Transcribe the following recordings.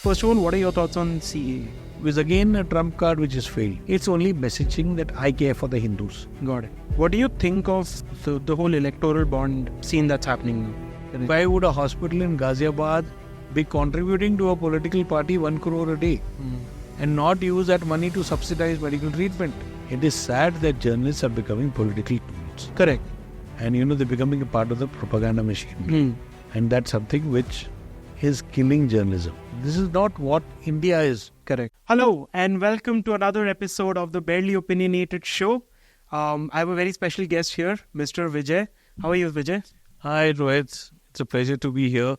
First of all, what are your thoughts on CAA? With again a trump card which is failed. It's only messaging that I care for the Hindus. Got it. What do you think of the whole electoral bond scene that's happening now? Why would a hospital in Ghaziabad be contributing to a political party 1 crore a day and not use that money to subsidize medical treatment? It is sad that journalists are becoming political tools. Correct. And they're becoming a part of the propaganda machine. And that's something which is killing journalism. This is not what India is. Correct. Hello and welcome to another episode of the Barely Opinionated show. I have a very special guest here, Mr. Vijay. How are you, Vijay? Hi, Rohit. It's a pleasure to be here.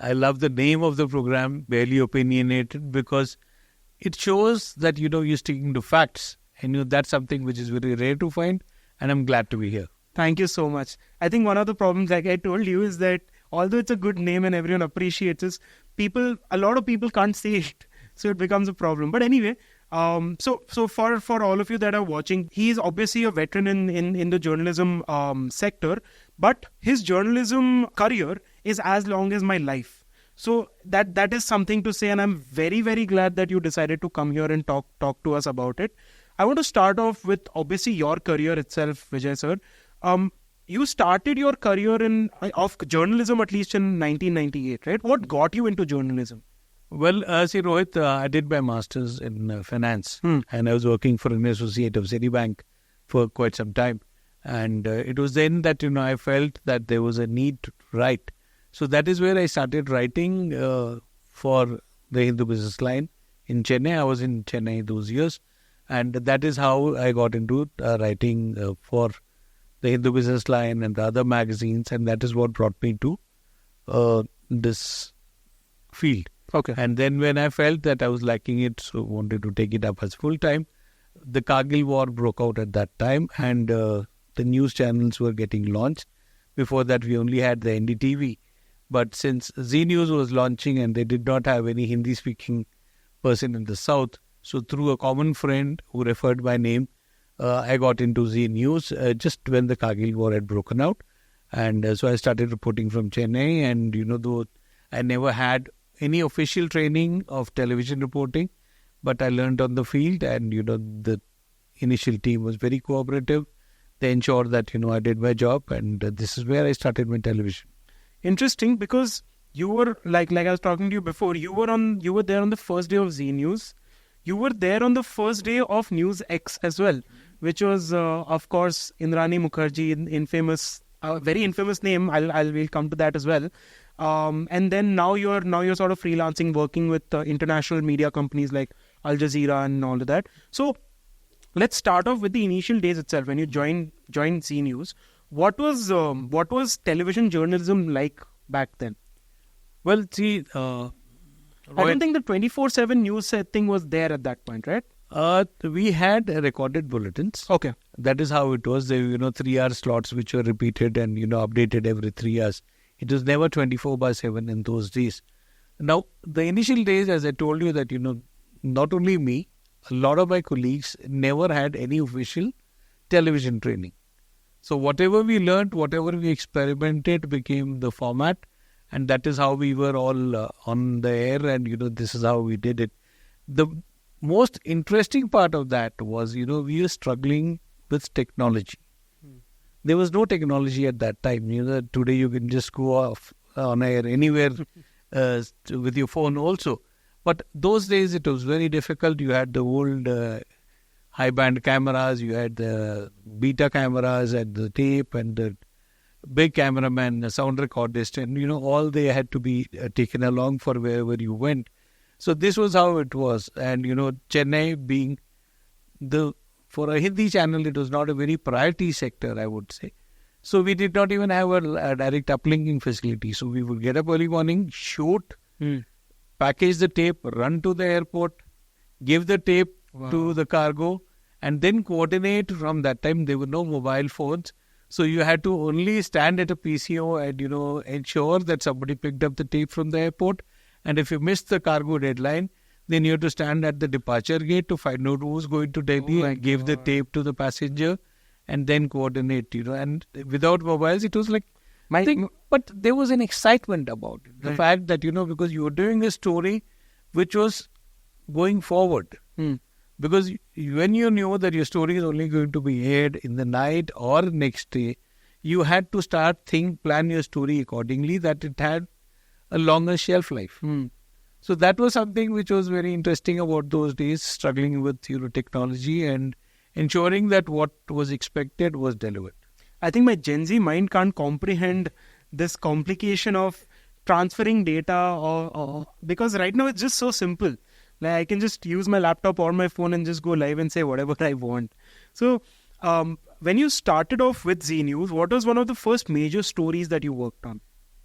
I love the name of the program, Barely Opinionated, because it shows that, you're sticking to facts. And that's something which is very rare to find. And I'm glad to be here. Thank you so much. I think one of the problems, like I told you, is that although it's a good name and everyone appreciates it, a lot of people can't say it. So it becomes a problem. But anyway, so for all of you that are watching, he is obviously a veteran in the journalism sector, but his journalism career is as long as my life. So that is something to say, and I'm very, very glad that you decided to come here and talk to us about it. I want to start off with obviously your career itself, Vijay sir. You started your career of journalism at least in 1998, right? What got you into journalism? Well, see, Rohit, I did my master's in finance and I was working for an associate of Citibank for quite some time. And it was then that, I felt that there was a need to write. So that is where I started writing for the Hindu Business Line in Chennai. I was in Chennai those years. And that is how I got into writing for the Hindu Business Line and the other magazines. And that is what brought me to this field. Okay. And then when I felt that I was lacking it, so wanted to take it up as full-time, the Kargil war broke out at that time and the news channels were getting launched. Before that, we only had the NDTV. But since Zee News was launching and they did not have any Hindi-speaking person in the south, so through a common friend who referred my name, I got into Zee News just when the Kargil war had broken out. And so I started reporting from Chennai and, though I never had any official training of television reporting, but I learned on the field and, the initial team was very cooperative. They ensured that, I did my job and this is where I started my television. Interesting, because you were, like I was talking to you before, you were there on the first day of Zee News. You were there on the first day of News X as well, which was, of course, Indrani Mukherjee, infamous, very infamous name. We'll come to that as well. And then now you're sort of freelancing, working with international media companies like Al Jazeera and all of that. So let's start off with the initial days itself. When you joined Zee News, what was television journalism like back then? Well, see, I don't think the 24/7 news thing was there at that point, right? We had recorded bulletins. Okay. That is how it was. There were 3-hour slots which were repeated and updated every 3 hours. It was never 24/7 in those days. Now, the initial days, as I told you, that not only me, a lot of my colleagues never had any official television training. So whatever we learnt, whatever we experimented became the format. And that is how we were all on the air and, this is how we did it. The most interesting part of that was, we were struggling with technology. There was no technology at that time. Today you can just go off on air anywhere with your phone also. But those days it was very difficult. You had the old high band cameras, you had the beta cameras and the tape and the big cameraman, a sound recordist, and all they had to be taken along for wherever you went. So this was how it was. And Chennai being for a Hindi channel, it was not a very priority sector, I would say. So we did not even have a direct uplinking facility. So we would get up early morning, shoot, package the tape, run to the airport, give the tape to the cargo, and then coordinate. From that time, there were no mobile phones. So you had to only stand at a PCO and, ensure that somebody picked up the tape from the airport. And if you missed the cargo deadline, then you have to stand at the departure gate to find out who's going to Delhi and give the tape to the passenger and then coordinate, And without mobiles, it was like thing. But there was an excitement about it. The fact that, because you were doing a story which was going forward. Because when you knew that your story is only going to be aired in the night or next day, you had to plan your story accordingly, that it had a longer shelf life. So that was something which was very interesting about those days, struggling with technology and ensuring that what was expected was delivered. I think my Gen Z mind can't comprehend this complication of transferring data or because right now it's just so simple. Like I can just use my laptop or my phone and just go live and say whatever I want. So when you started off with Z News, what was one of the first major stories that you worked on?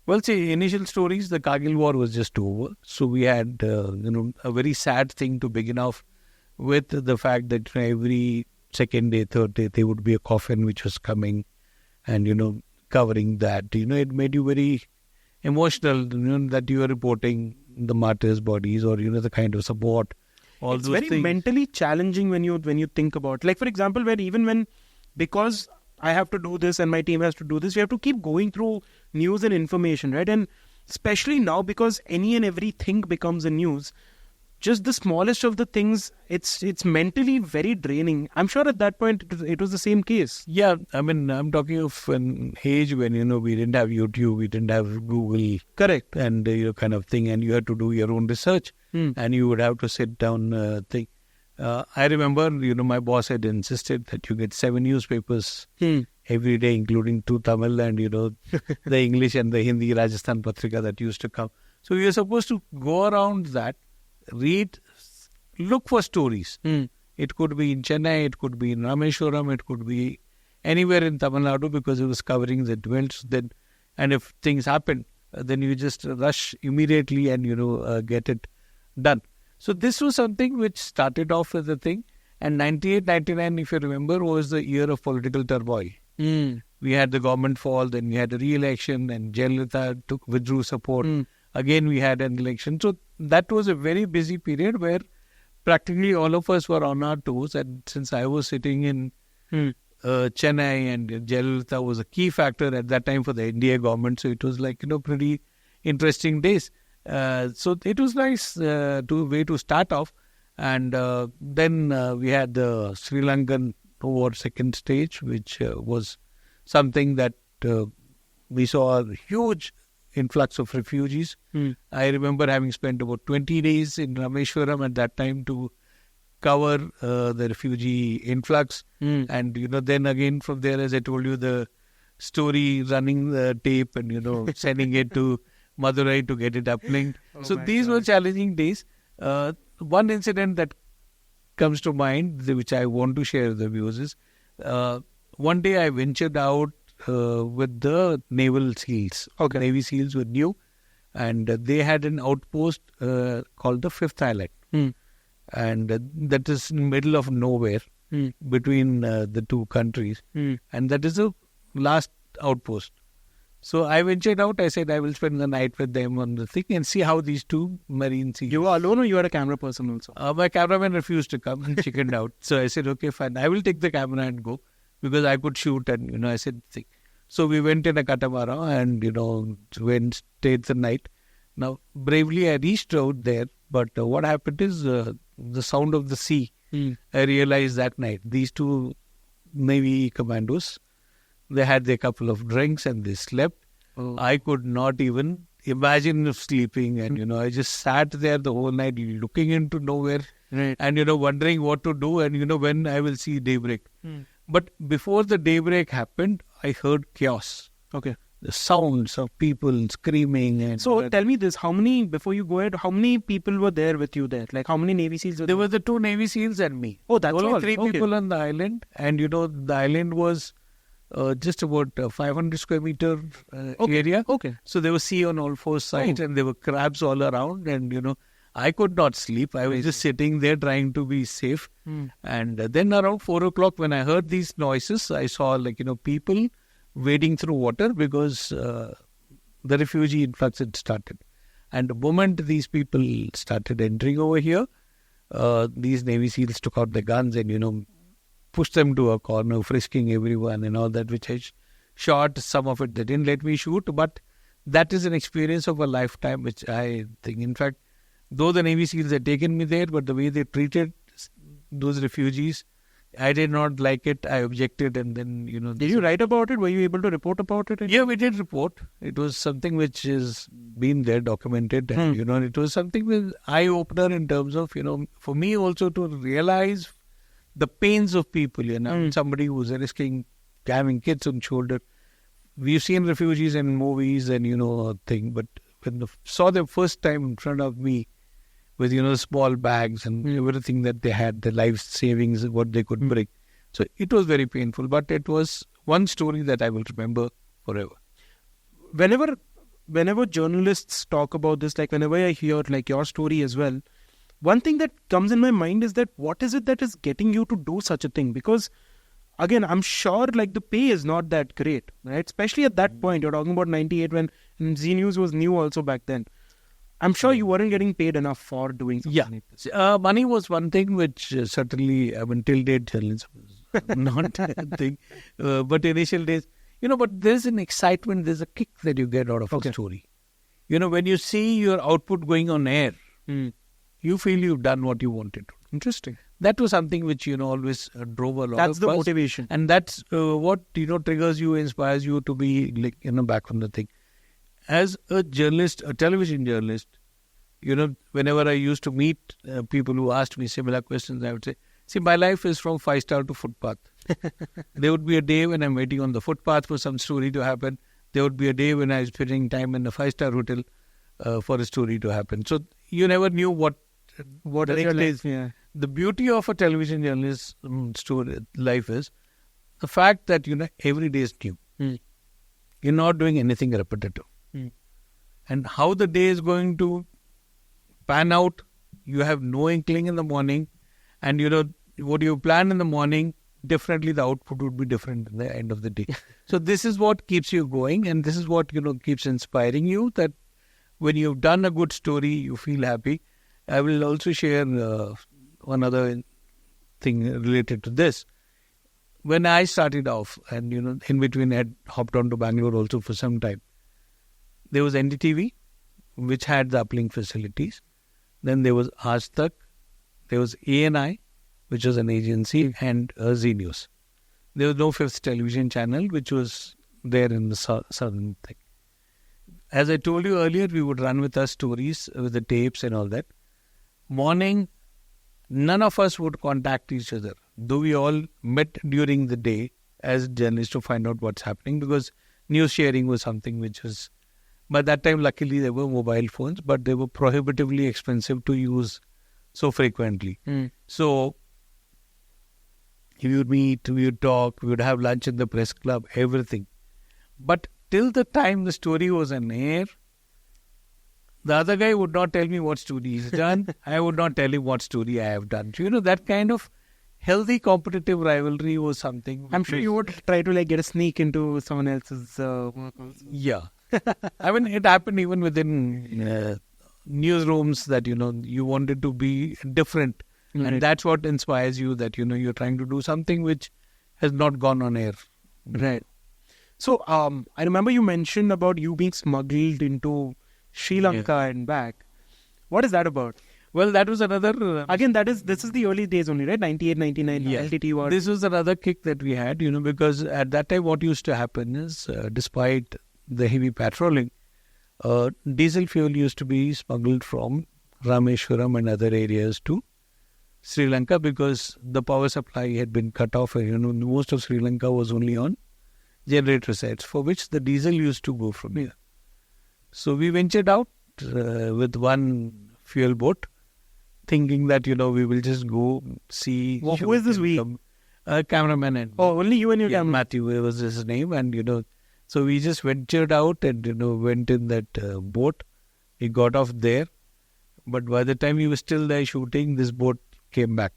Well, see, initial stories, the Kargil war was just over. So we had, a very sad thing to begin off with, the fact that every second day, third day, there would be a coffin which was coming and, covering that. It made you very emotional, that you are reporting the martyrs' bodies or, the kind of support, all it's those very things. Mentally challenging when you think about, like, for example, because I have to do this and my team has to do this, we have to keep going through news and information, right? And especially now, because any and everything becomes a news, just the smallest of the things, it's mentally very draining. I'm sure at that point it was the same case. Yeah, I mean, I'm talking of an age when, we didn't have YouTube, we didn't have Google. Correct. And, kind of thing, and you had to do your own research and you would have to sit down, think. I remember, my boss had insisted that you get 7 newspapers every day, including 2 Tamil and, the English and the Hindi Rajasthan Patrika that used to come. So you're supposed to go around that, read, look for stories. It could be in Chennai, it could be in Rameshwaram, it could be anywhere in Tamil Nadu, because it was covering the events. And if things happen, then you just rush immediately and, get it done. So this was something which started off as a thing. And 98, 99, if you remember, was the year of political turmoil. We had the government fall, then we had a re-election, and Jayalalitha withdrew support. Again, we had an election. So that was a very busy period where practically all of us were on our toes. And since I was sitting in Chennai, and Jayalalitha was a key factor at that time for the India government, so it was like, pretty interesting days. So it was nice way to start off. And then we had the Sri Lankan war second stage, which was something that we saw a huge influx of refugees. I remember having spent about 20 days in Rameshwaram at that time to cover the refugee influx. And, then again from there, as I told you, the story, running the tape and, sending it to Madurai to get it uplinked. So these were challenging days. One incident that comes to mind, which I want to share with the viewers, is one day I ventured out with the naval seals. Navy seals were new, and they had an outpost called the 5th Island. And that is in the middle of nowhere between the two countries. And that is the last outpost. So I ventured out. I said I will spend the night with them on the thing and see how these two marine seals. You were alone, or you had a camera person also? My cameraman refused to come and chickened out. So I said, okay, fine. I will take the camera and go, because I could shoot. And, I said, think. So we went in a catamaran and, stayed the night. Now, bravely, I reached out there. But what happened is the sound of the sea. I realized that night. These two Navy commandos, they had their couple of drinks and they slept. I could not even imagine of sleeping. And, I just sat there the whole night looking into nowhere. Right. And, wondering what to do and, when I will see daybreak. But before the daybreak happened, I heard chaos. Okay. The sounds of people screaming. And so tell me this, before you go ahead, how many people were there with you there? Like how many Navy SEALs were there? There were the 2 Navy SEALs and me. Oh, that's only all. 3 people on the island. And, the island was just about 500 square meter area. Okay. So there was sea on all 4 sides and there were crabs all around. And, I could not sleep. I was just sitting there trying to be safe. And then around 4 o'clock when I heard these noises, I saw people wading through water because the refugee influx had started. And the moment these people started entering over here, these Navy SEALs took out the guns and, pushed them to a corner, frisking everyone and all that, which I shot. Some of it they didn't let me shoot, but that is an experience of a lifetime, which I think, in fact, Though the Navy SEALs had taken me there, but the way they treated those refugees, I did not like it. I objected, and then, Did you write about it? Were you able to report about it? Yeah, we did report. It was something which has been there, documented, and, it was something with eye-opener in terms of, for me also to realize the pains of people, somebody who's risking having kids on shoulder. We've seen refugees in movies and, thing, but when saw them first time in front of me with, small bags and everything that they had, the life savings, what they could bring. So it was very painful, but it was one story that I will remember forever. Whenever journalists talk about this, like whenever I hear like your story as well, one thing that comes in my mind is that what is it that is getting you to do such a thing? Because again, I'm sure like the pay is not that great, right? Especially at that point, you're talking about 98 when Z News was new also back then. I'm sure you weren't getting paid enough for doing something like this. Money was one thing which certainly, till date journalism is not a thing. But initial days, but there's an excitement, there's a kick that you get out of a story. When you see your output going on air, you feel you've done what you wanted to. Interesting. That was something which, always drove a lot That's of the us. motivation. And that's what, triggers you, inspires you to be like, back on the thing. As a journalist, a television journalist, whenever I used to meet people who asked me similar questions, I would say, see, my life is from 5-star to footpath. There would be a day when I'm waiting on the footpath for some story to happen. There would be a day when I was spending time in a 5-star hotel for a story to happen. So you never knew what the next day is. Yeah. The beauty of a television journalist's life is the fact that, every day is new. You're not doing anything repetitive. And how the day is going to pan out, you have no inkling in the morning. And, what you plan in the morning, definitely the output would be different at the end of the day. So this is what keeps you going, and this is what, keeps inspiring you, that when you've done a good story, you feel happy. I will also share one other thing related to this. When I started off, and, in between I had hopped on to Bangalore also for some time, there was NDTV, which had the uplink facilities. Then there was Aaj Tak, there was ANI, which was an agency, and Z News. There was no fifth television channel, which was there in the southern thing. As I told you earlier, we would run with our stories, with the tapes and all that. Morning, none of us would contact each other, though we all met during the day as journalists to find out what's happening, because news sharing was something which was... By that time, luckily, there were mobile phones, but they were prohibitively expensive to use so frequently. So, we would meet, we would talk, we would have lunch in the press club, everything. But till the time the story was on air, the other guy would not tell me what story he's done. I would not tell him what story I have done. So, that kind of healthy competitive rivalry was something. I'm sure you would try to get a sneak into someone else's work also. Yeah. I mean, it happened even within newsrooms that, you wanted to be different. Right. And that's what inspires you, that, you're trying to do something which has not gone on air. Right. So, I remember you mentioned about you being smuggled into Sri Lanka and back. What is that about? Well, that was another... Again, this is the early days only, right? 98, 99, LTT war. This was another kick that we had, because at that time what used to happen is, despite the heavy patrolling, diesel fuel used to be smuggled from Rameshwaram and other areas to Sri Lanka, because the power supply had been cut off. And, most of Sri Lanka was only on generator sets, for which the diesel used to go from here. So we ventured out with one fuel boat, thinking that, we will just go see... Who is this we? Cameraman. And, only you and your cameraman. Matthew was his name, and, so we just ventured out and, went in that boat. We got off there. But by the time we were still there shooting, this boat came back.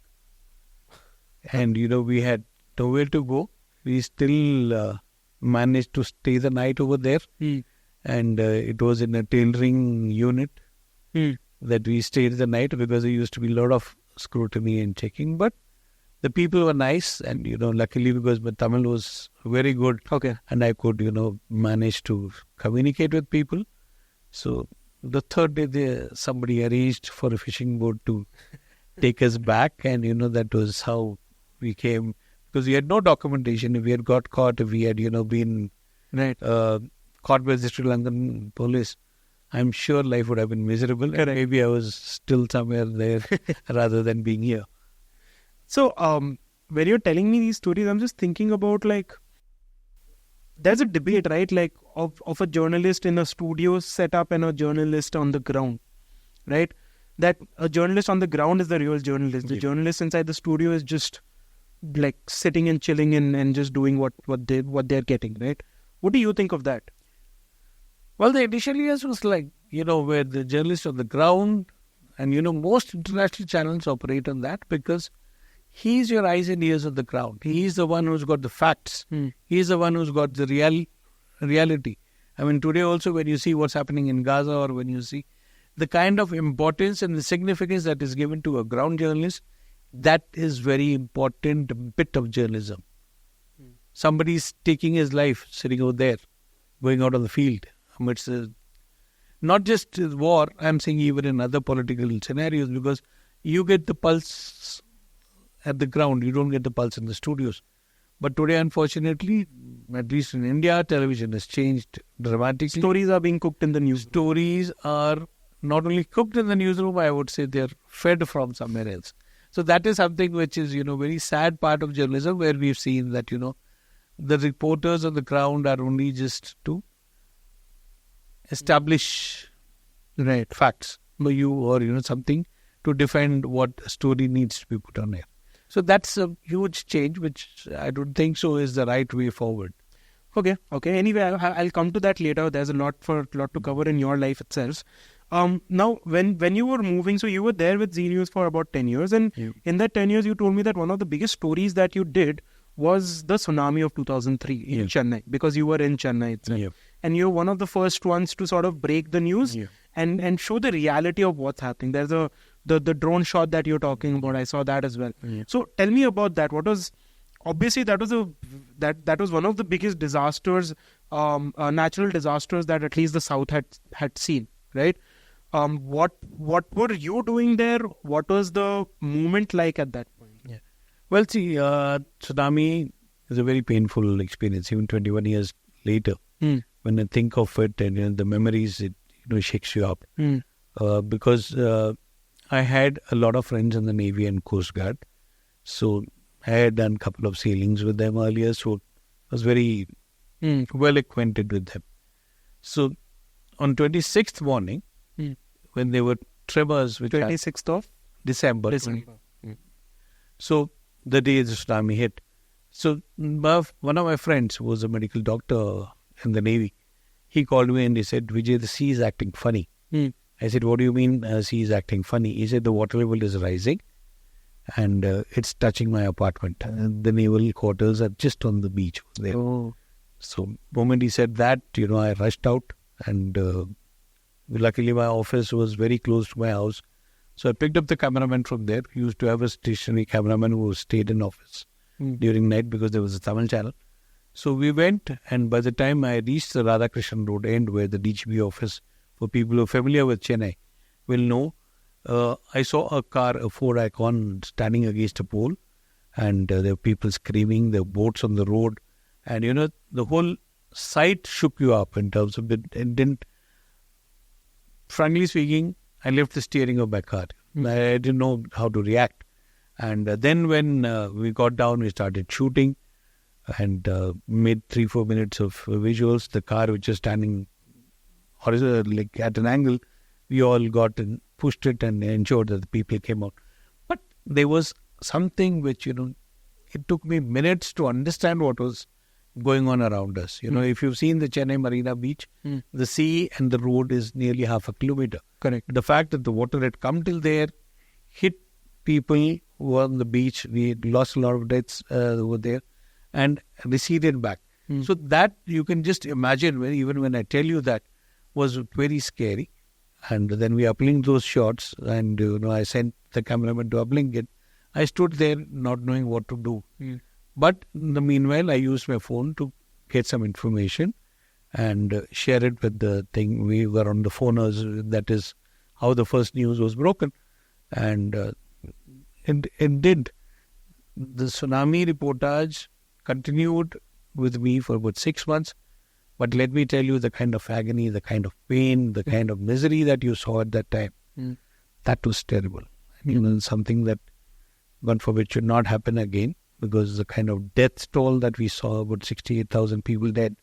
And, we had nowhere to go. We still managed to stay the night over there. And it was in a tailoring unit that we stayed the night, because there used to be a lot of scrutiny and checking. But the people were nice, and, luckily, because my Tamil was very good, and I could, manage to communicate with people. So the third day, somebody arranged for a fishing boat to take us back, and that was how we came, because we had no documentation. If we had got caught, if we had been Right. caught by the Sri Lankan police, I'm sure life would have been miserable. Correct. And maybe I was still somewhere there rather than being here. So, when you're telling me these stories, I'm just thinking about, like, there's a debate, right? Like, of a journalist in a studio setup and a journalist on the ground, right? That a journalist on the ground is the real journalist. The Yeah. journalist inside the studio is just like sitting and chilling and just doing what they're getting, right? What do you think of that? Well, the initial years was like, where the journalist on the ground, and most international channels operate on that, because he's your eyes and ears on the ground. He's the one who's got the facts. He's the one who's got the reality. I mean, today also, when you see what's happening in Gaza, or when you see the kind of importance and the significance that is given to a ground journalist, that is very important bit of journalism. Somebody's taking his life sitting over there, going out on the field amidst not just war, I'm saying even in other political scenarios, because you get the pulse at the ground, you don't get the pulse in the studios. But today, unfortunately, at least in India, television has changed dramatically. Stories are being cooked in the news. Stories are not only cooked in the newsroom, I would say they're fed from somewhere else. So that is something which is, very sad part of journalism, where we've seen that, the reporters on the ground are only just to establish facts for you, or, something to defend what story needs to be put on air. So that's a huge change, which I don't think so is the right way forward. Okay. Anyway, I'll come to that later. There's a lot to cover in your life itself. Now, when you were moving, so you were there with Zee News for about 10 years. And in that 10 years, you told me that one of the biggest stories that you did was the tsunami of 2003 in Chennai, because you were in Chennai itself. And you're one of the first ones to sort of break the news and show the reality of what's happening. There's the drone shot that you're talking about. I saw that as well. So tell me about that. What was... Obviously, that was one of the biggest disasters, natural disasters that at least the South had seen, right? What were you doing there? What was the movement like at that point? Well, see, tsunami is a very painful experience, even 21 years later. When I think of it and the memories, it shakes you up. Because I had a lot of friends in the Navy and Coast Guard. So I had done a couple of sailings with them earlier, so I was very well acquainted with them. So on 26th morning, when there were tremors, which 26th of December. So the day the tsunami hit. So one of my friends, who was a medical doctor in the Navy, he called me and he said, "Vijay, the sea is acting funny." I said, "What do you mean sea is acting funny?" He said, "The water level is rising and it's touching my apartment. The naval quarters are just on the beach there." So the moment he said that, I rushed out, and luckily my office was very close to my house. So I picked up the cameraman from there. He used to have a stationary cameraman who stayed in office during night, because there was a Tamil channel. So we went, and by the time I reached the Radhakrishnan Road end, where the DGB office, for people who are familiar with Chennai, will know, I saw a car, a Ford Icon, standing against a pole, and there were people screaming, there were boats on the road, and the whole sight shook you up in terms of it. And didn't, frankly speaking, I left the steering of my car. I didn't know how to react. And then when we got down, we started shooting and made 3-4 minutes of visuals. The car, which was standing horizontal, like at an angle, we all got and pushed it and ensured that the people came out. But there was something which, it took me minutes to understand what was going on around us. If you've seen the Chennai Marina Beach, the sea and the road is nearly half a kilometer. Correct. The fact that the water had come till there, hit people who were on the beach, we lost a lot of deaths over there, and receded back. So that you can just imagine, even when I tell you that, was very scary. And then we uplinked those shots, and I sent the cameraman to uplink it. I stood there not knowing what to do. But in the meanwhile, I used my phone to get some information. and share it with the thing. We were on the phoners. That is how the first news was broken. And it did. The tsunami reportage continued with me for about 6 months. But let me tell you, the kind of agony, the kind of pain, the kind of misery that you saw at that time, that was terrible. Something that, God forbid, should not happen again, because the kind of death toll that we saw, about 68,000 people dead,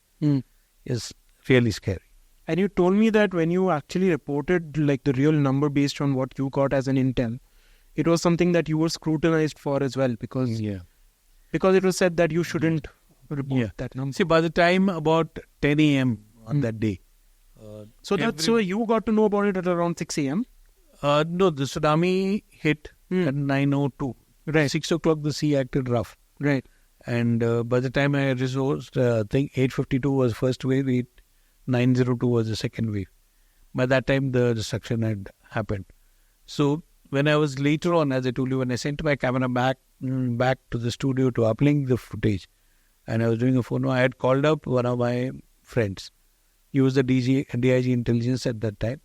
is really scary. And you told me that when you actually reported like the real number based on what you got as an intel, it was something that you were scrutinized for as well, because it was said that you shouldn't report that number. See, by the time about 10 a.m. on that day. So you got to know about it at around 6 a.m.? No, the tsunami hit at 9:02. Right. 6 o'clock the sea acted rough. Right. And by the time I resourced, I think 8:52 was first wave, 9:02 was the second wave. By that time the destruction had happened. So when I was later on, as I told you, when I sent my camera back to the studio to uplink the footage, and I was doing a phono, I had called up one of my friends. He was the DIG intelligence at that time.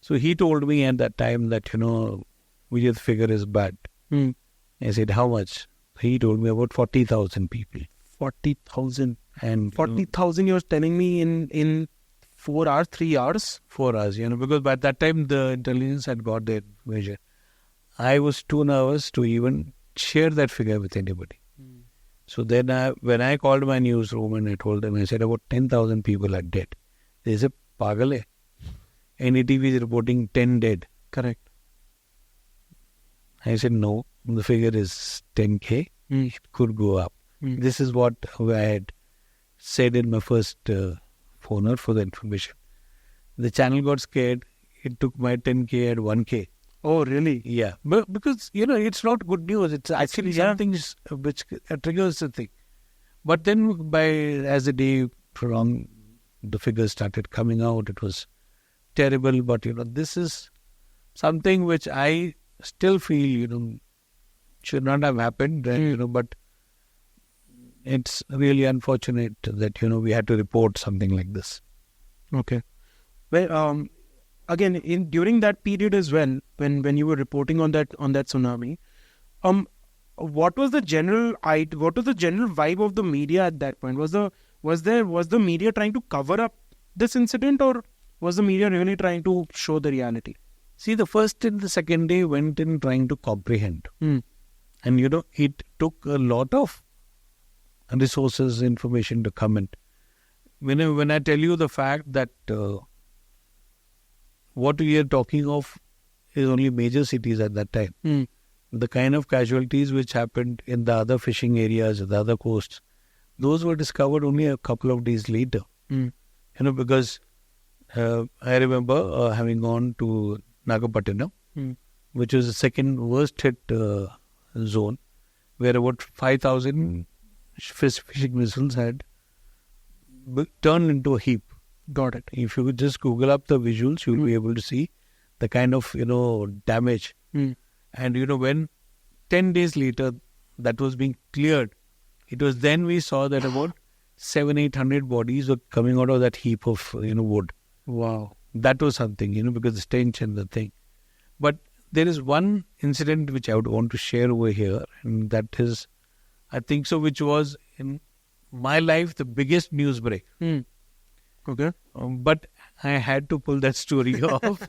So he told me at that time that, Vijay, the figure is bad. I said, how much? He told me about 40,000 people. 40,000. And 40,000 you're telling me in 4 hours, 3 hours? 4 hours, because by that time the intelligence had got their measure. I was too nervous to even share that figure with anybody. So then when I called my newsroom and I told them, I said about 10,000 people are dead. They said, pagal hai. NETV is reporting 10 dead. Correct. I said, no, the figure is 10K. It could go up. This is what I had said in my first phoner for the information. The channel got scared. It took my 10K at 1K. Oh, really? Yeah. But because, it's not good news. It's actually something which triggers the thing. But then as the day prolonged, the figures started coming out. It was terrible. But, this is something which I still feel, should not have happened. But it's really unfortunate that, we had to report something like this. Okay. Well, again, during that period as well, when you were reporting on that tsunami, what was the general vibe of the media at that point? Was the media trying to cover up this incident, or was the media really trying to show the reality? See, the first and the second day went in trying to comprehend. And, it took a lot of resources, information to come in. When I tell you the fact that what we are talking of is only major cities at that time. The kind of casualties which happened in the other fishing areas, the other coasts, those were discovered only a couple of days later. Because I remember having gone to Nagapattinam, which was the second worst hit zone, where about 5,000 fishing vessels had turned into a heap. Got it. If you could just Google up the visuals, you'll be able to see the kind of, damage. And, when 10 days later that was being cleared, it was then we saw that about 700-800 bodies were coming out of that heap of, wood. Wow. That was something, because the stench and the thing. But there is one incident which I would want to share over here, and that is, I think so, which was in my life the biggest news break. Okay. But I had to pull that story off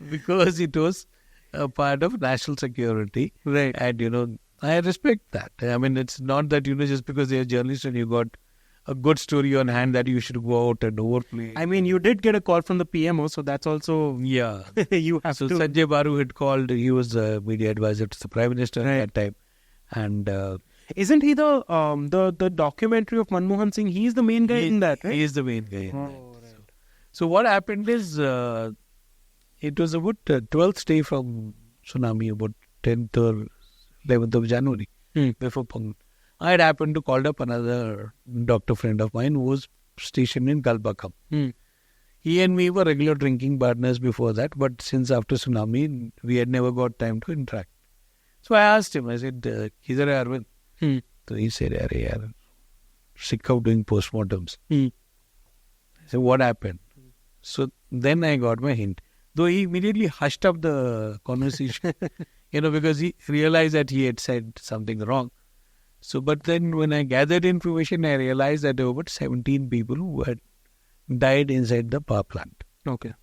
because it was a part of national security. Right. And, I respect that. I mean, it's not that, just because you're a journalist and you got a good story on hand that you should go out and overplay. I mean, you did get a call from the PMO, so that's also... Yeah. You have so to... Sanjay Baru had called. He was the media advisor to the Prime Minister at that time. And... isn't he the documentary of Manmohan Singh? He's the main guy in that, right? He is the main guy in that. Right. So what happened is, it was about 12th day from tsunami, about 10th or 11th of January, before Pongal. I had happened to call up another doctor friend of mine who was stationed in Kalpakam. He and me were regular drinking partners before that, but since after tsunami, we had never got time to interact. So I asked him, I said, "Kidhar hai Arvind?" So he said, "Arey yaar, sick of doing postmortems. So what happened? So then I got my hint. Though he immediately hushed up the conversation, because he realized that he had said something wrong. So, but then when I gathered information, I realized that there were about 17 people who had died inside the power plant. Okay.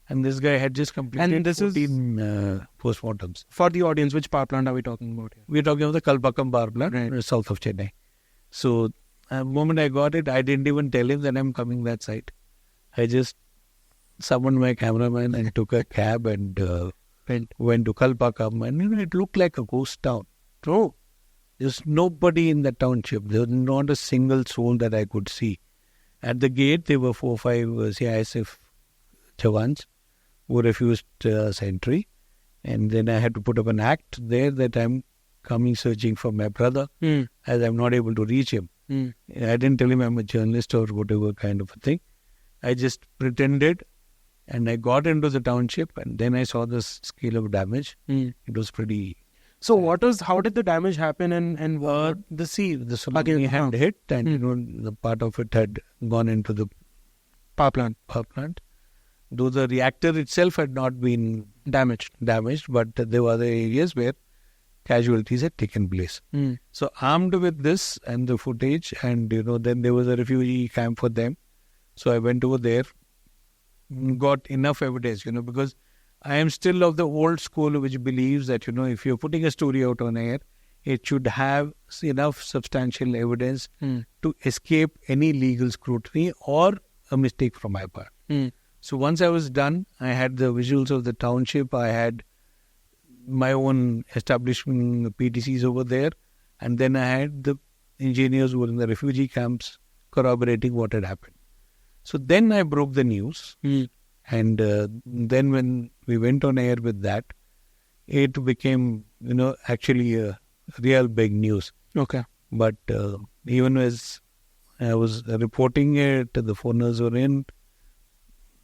And this guy had just completed And this 14 postmortems. For the audience, which power plant are we talking about here? We're talking about the Kalpakkam power plant, south of Chennai. So, the moment I got it, I didn't even tell him that I'm coming that side. I just summoned my cameraman and took a cab and went to Kalpakkam. And it looked like a ghost town. Oh. There's nobody in the township. There was not a single soul that I could see. At the gate, there were 4 or 5 CISF Jawans who refused entry. And then I had to put up an act there that I'm coming searching for my brother as I'm not able to reach him. I didn't tell him I'm a journalist or whatever kind of a thing. I just pretended and I got into the township and then I saw the scale of damage. It was pretty... So how did the damage happen and what? The tsunami had hit and the part of it had gone into the power plant. Though the reactor itself had not been damaged, but there were other areas where casualties had taken place. So armed with this and the footage and then there was a refugee camp for them. So I went over there, got enough evidence, because I am still of the old school which believes that, if you're putting a story out on air, it should have enough substantial evidence to escape any legal scrutiny or a mistake from my part. So once I was done, I had the visuals of the township, I had my own establishment PTCs over there, and then I had the engineers who were in the refugee camps corroborating what had happened. So then I broke the news. And then when we went on air with that, it became, actually a real big news. Okay. But even as I was reporting it, the phoners were in,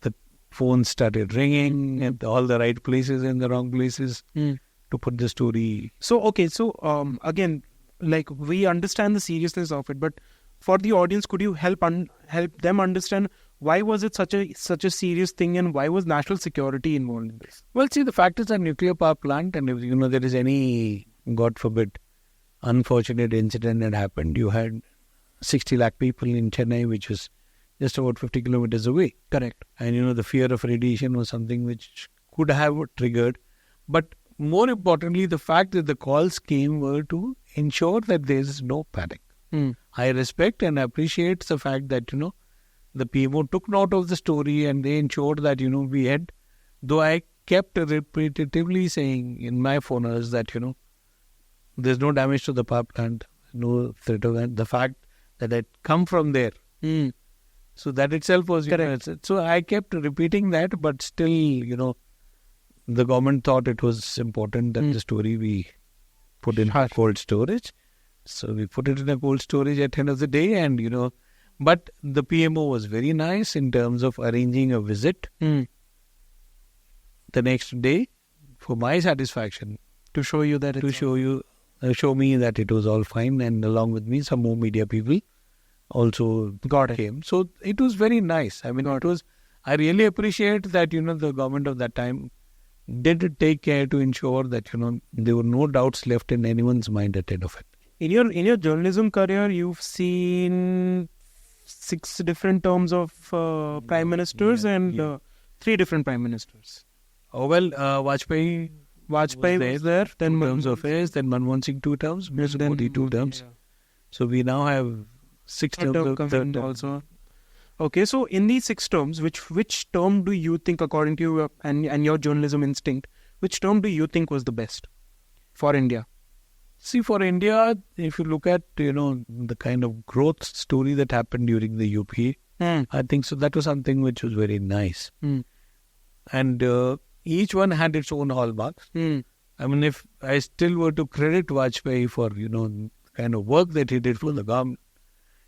the phones started ringing at all the right places and the wrong places to put the story. So, okay. So, again, we understand the seriousness of it, but for the audience, could you help them understand why was it such a serious thing and why was national security involved in this? Well, see, the fact is a nuclear power plant and if there is any, God forbid, unfortunate incident that happened, you had 60 lakh people in Chennai, which was just about 50 kilometers away. Correct. And, the fear of radiation was something which could have triggered. But more importantly, the fact that the calls came were to ensure that there is no panic. I respect and appreciate the fact that, the PMO took note of the story and they ensured that, we had, though I kept repetitively saying in my phoners that, there's no damage to the power plant, no threat of that, the fact that it come from there. So that itself was, so I kept repeating that, but still, the government thought it was important that the story we put in cold storage. So we put it in a cold storage at the end of the day and, but the PMO was very nice in terms of arranging a visit the next day for my satisfaction. To show you that show me that it was all fine and along with me some more media people also came. So it was very nice. I mean, I really appreciate that, the government of that time did take care to ensure that, there were no doubts left in anyone's mind at the end of it. In your journalism career, you've seen 6 different terms of prime ministers and 3 different prime ministers. Oh, well, Vajpayee was there, then terms of his, then Manmohan Singh 2 terms, Mr. Modi 2 terms. Yeah. So we now have 6 terms of third term. Also. Okay, so in these 6 terms, which term do you think, according to you and your journalism instinct, which term do you think was the best for India? See, for India, if you look at, the kind of growth story that happened during the UPA, I think so that was something which was very nice. And each one had its own hallmarks. I mean, if I still were to credit Vajpayee for, the kind of work that he did for the government,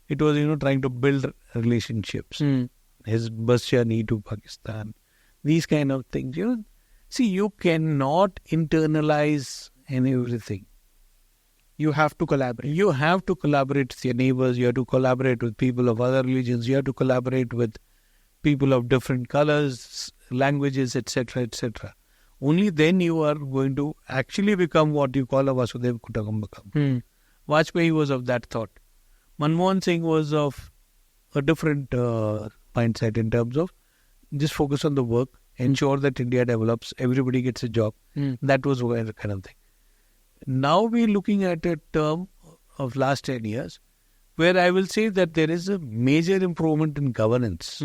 it was, trying to build relationships. His bus journey to Pakistan, these kind of things. See, you cannot internalize everything. You have to collaborate. You have to collaborate with your neighbors. You have to collaborate with people of other religions. You have to collaborate with people of different colors, languages, etc., etc. Only then you are going to actually become what you call a Vasudhaiva Kutumbakam. Vajpayee was of that thought. Manmohan Singh was of a different mindset in terms of just focus on the work, ensure that India develops, everybody gets a job. That was the kind of thing. Now we're looking at a term of last 10 years where I will say that there is a major improvement in governance.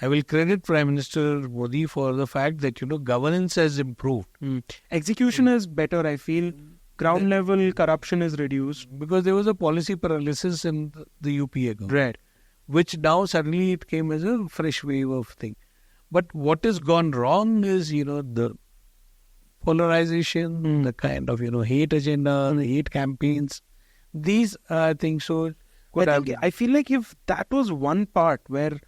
I will credit Prime Minister Modi for the fact that, governance has improved. Execution is better, I feel. Ground level corruption is reduced. Because there was a policy paralysis in the UPA government. Right. Which now suddenly it came as a fresh wave of thing. But what has gone wrong is, the polarization, the kind of, hate agenda, the hate campaigns. These are things so... I feel like if that was one part where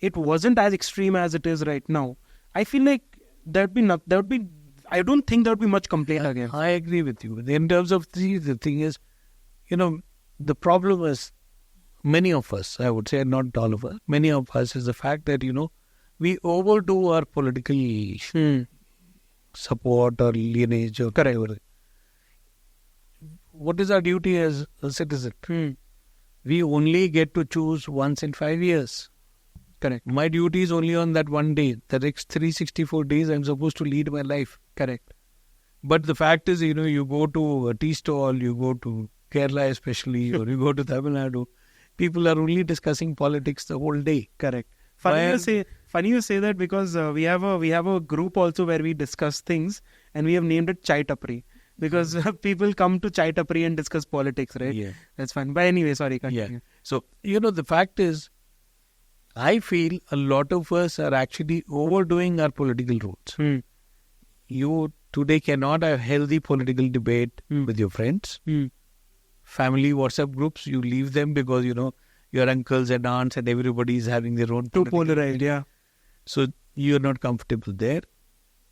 it wasn't as extreme as it is right now, I feel like I don't think there would be much complaint again. I agree with you. In terms of the thing is, the problem is many of us, I would say, not all of us, many of us is the fact that, we overdo our political support or lineage or whatever. What is our duty as a citizen? We only get to choose once in 5 years. Correct. My duty is only on that one day. The next 364 days I'm supposed to lead my life. Correct. But the fact is, you go to a tea stall, you go to Kerala especially, or you go to Tamil Nadu, people are only discussing politics the whole day. Correct. Funny you say that because we have a group also where we discuss things and we have named it Chai Tapri because people come to Chai Tapri and discuss politics, right? Yeah. That's fine. But anyway, sorry, continue. Yeah. So, the fact is, I feel a lot of us are actually overdoing our political roles. You today cannot have healthy political debate with your friends. Family WhatsApp groups, you leave them because, your uncles and aunts and everybody is having their own... Too polarized, yeah. So, you're not comfortable there.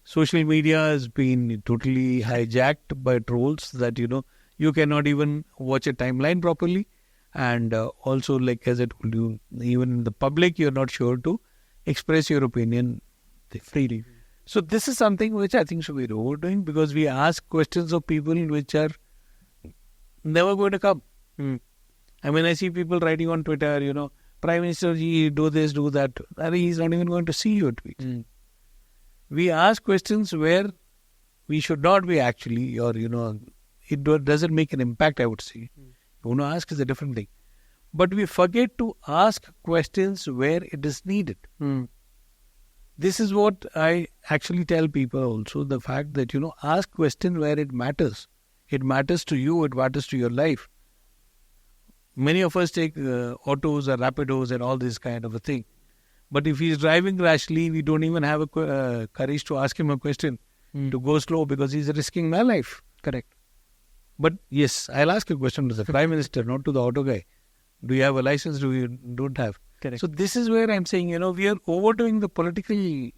Social media has been totally hijacked by trolls that, you cannot even watch a timeline properly. And also, like as I told you, even in the public, you're not sure to express your opinion freely. So this is something which I think should be overdoing because we ask questions of people which are never going to come. I mean, I see people writing on Twitter, Prime Minister Ji, do this, do that. He's not even going to see your tweet. We ask questions where we should not be actually, or, it doesn't make an impact, I would say. You want to ask is a different thing. But we forget to ask questions where it is needed. This is what I actually tell people also, the fact that, ask questions where it matters. It matters to you, it matters to your life. Many of us take autos or rapidos and all this kind of a thing. But if he's driving rashly, we don't even have a courage to ask him a question to go slow because he's risking my life. Correct. But yes, I'll ask a question to the Prime Minister, not to the auto guy. Do you have a license? Do you don't have? Correct. So this is where I'm saying, we are overdoing the political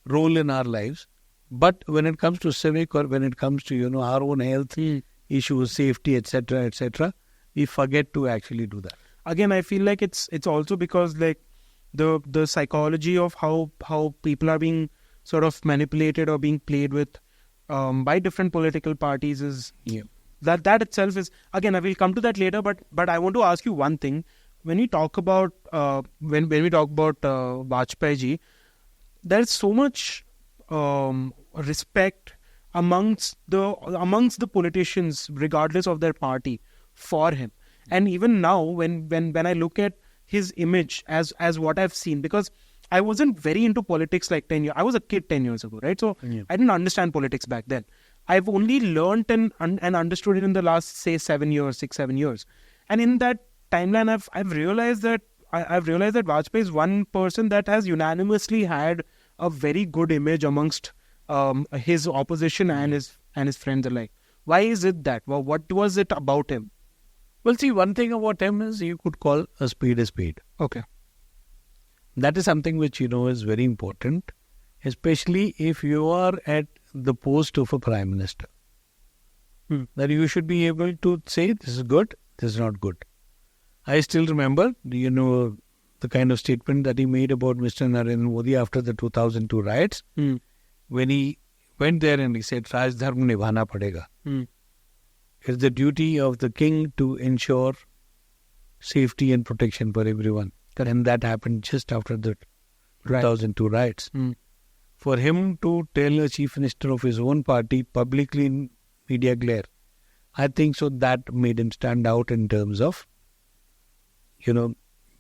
role in our lives. But when it comes to civic or when it comes to, our own health issues, safety, etc., we forget to actually do that. Again, I feel like it's also because like the psychology of how people are being sort of manipulated or being played with by different political parties is that itself is, again, I will come to that later, but I want to ask you one thing. When we talk about when we talk about Vajpayee ji, there's so much respect amongst the politicians, regardless of their party, for him. And even now, when I look at his image as what I've seen, because I wasn't very into politics like 10 years. I was a kid 10 years ago, right? So I didn't understand politics back then. I've only learned and understood it in the last, say, 7 years. And in that timeline, I've realized that Vajpayee is one person that has unanimously had a very good image amongst his opposition and his friends alike. Why is it that? Well, what was it about him? Well, see, one thing about him is you could call a spade a spade. Okay. That is something which, is very important, especially if you are at the post of a Prime Minister. That you should be able to say, this is good, this is not good. I still remember, the the kind of statement that he made about Mr. Narendra Modi after the 2002 riots, when he went there and he said, Raj Dharm nibhana padega. It's the duty of the king to ensure safety and protection for everyone. Correct. And that happened just after the 2002 riots. For him to tell a chief minister of his own party publicly in media glare, I think so that made him stand out in terms of,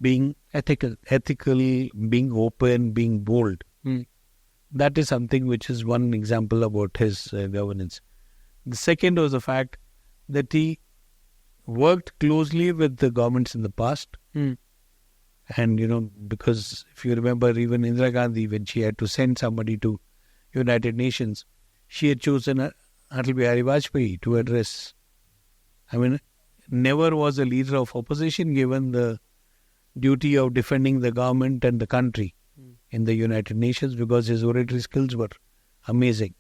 being ethical, being open, being bold. That is something which is one example about his governance. The second was the fact that he worked closely with the governments in the past. And, because if you remember, even Indira Gandhi, when she had to send somebody to United Nations, she had chosen Atal Bihari Vajpayee to address. I mean, never was a leader of opposition given the duty of defending the government and the country in the United Nations because his oratory skills were amazing.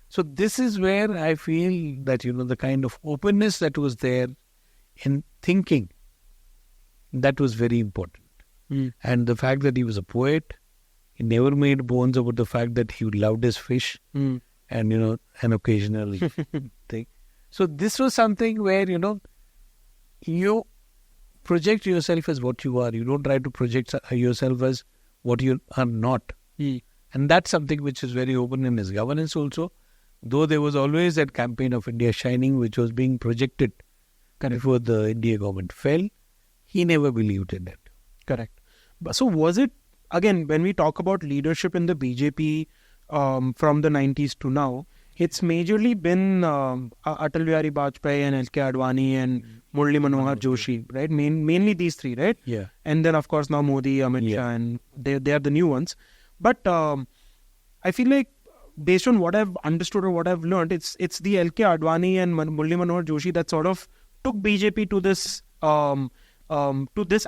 So this is where I feel that, the kind of openness that was there in thinking, that was very important. And the fact that he was a poet, he never made bones about the fact that he loved his fish and, an occasional thing. So this was something where, you project yourself as what you are. You don't try to project yourself as what you are not. And that's something which is very open in his governance also. Though there was always that campaign of India Shining, which was being projected before the India government fell, he never believed in it. Correct. So was it, again, when we talk about leadership in the BJP from the 90s to now, it's majorly been Atal Bihari Vajpayee and L.K. Advani and Murli Manohar Joshi, right? Mainly these three, right? Yeah. And then, of course, now Modi, Amit Shah, and they are the new ones. But I feel like, based on what I've understood or what I've learned, it's the L.K. Advani and Murli Manohar Joshi that sort of took BJP to this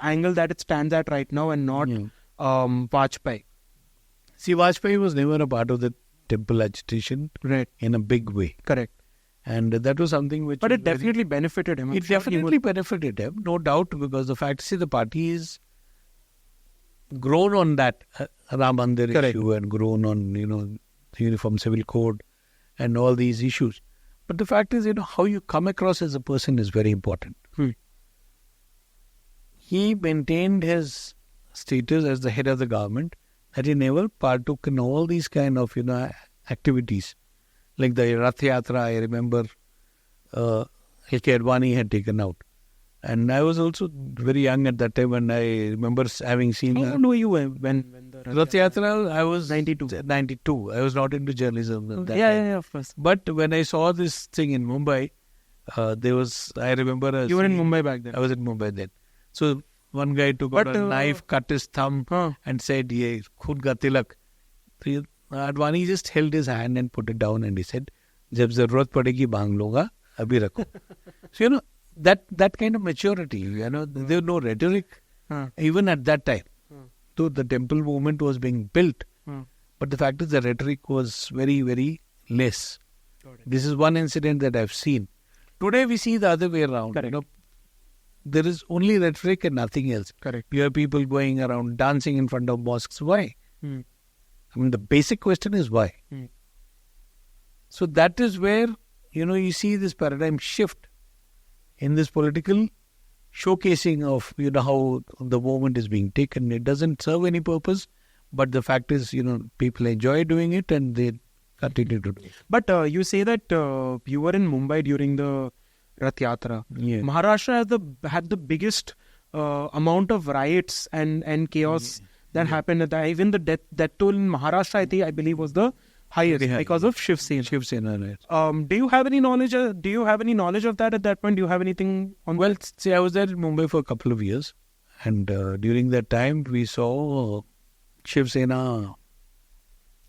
angle that it stands at right now, and not Vajpayee. See, Vajpayee was never a part of the temple agitation in a big way. Correct. And that was something which... But it definitely benefited him. It definitely benefited him, no doubt, because the fact, see, the party is grown on that Ram Mandir issue and grown on, the Uniform Civil Code and all these issues. But the fact is, how you come across as a person is very important. He maintained his status as the head of the government, that he never partook in all these kind of, activities. Like the Rath Yatra, I remember L.K. Advani had taken out. And I was also very young at that time, and I remember having seen... How old were you when the Rath Yatra? I was... 92. 92. I was not into journalism at that time. Yeah, of course. But when I saw this thing in Mumbai, there was... I remember... You were in Mumbai back then? I was in Mumbai then. So one guy took out a knife, cut his thumb and said, "Ye khud ka tilak." Advani just held his hand and put it down and he said, "Jab zarurat padegi bang lunga, abhi rakho." So, that kind of maturity, there was no rhetoric even at that time. Though the temple movement was being built, but the fact is the rhetoric was very, very less. This is one incident that I've seen. Today we see the other way around. Correct. There is only rhetoric and nothing else. Correct. You have people going around dancing in front of mosques. Why? I mean, the basic question is why. So that is where, you see this paradigm shift in this political showcasing of, how the movement is being taken. It doesn't serve any purpose, but the fact is, people enjoy doing it and they continue to do it. But you say that you were in Mumbai during the Rath Yatra. Yeah. Maharashtra had the biggest amount of riots and chaos that happened. Even the death toll in Maharashtra, I believe, was the highest because of Shiv Sena. Shiv Sena, right. Do you have any knowledge? Do you have any knowledge of that at that point? Do you have anything on? Well, see, I was there in Mumbai for a couple of years, and during that time, we saw Shiv Sena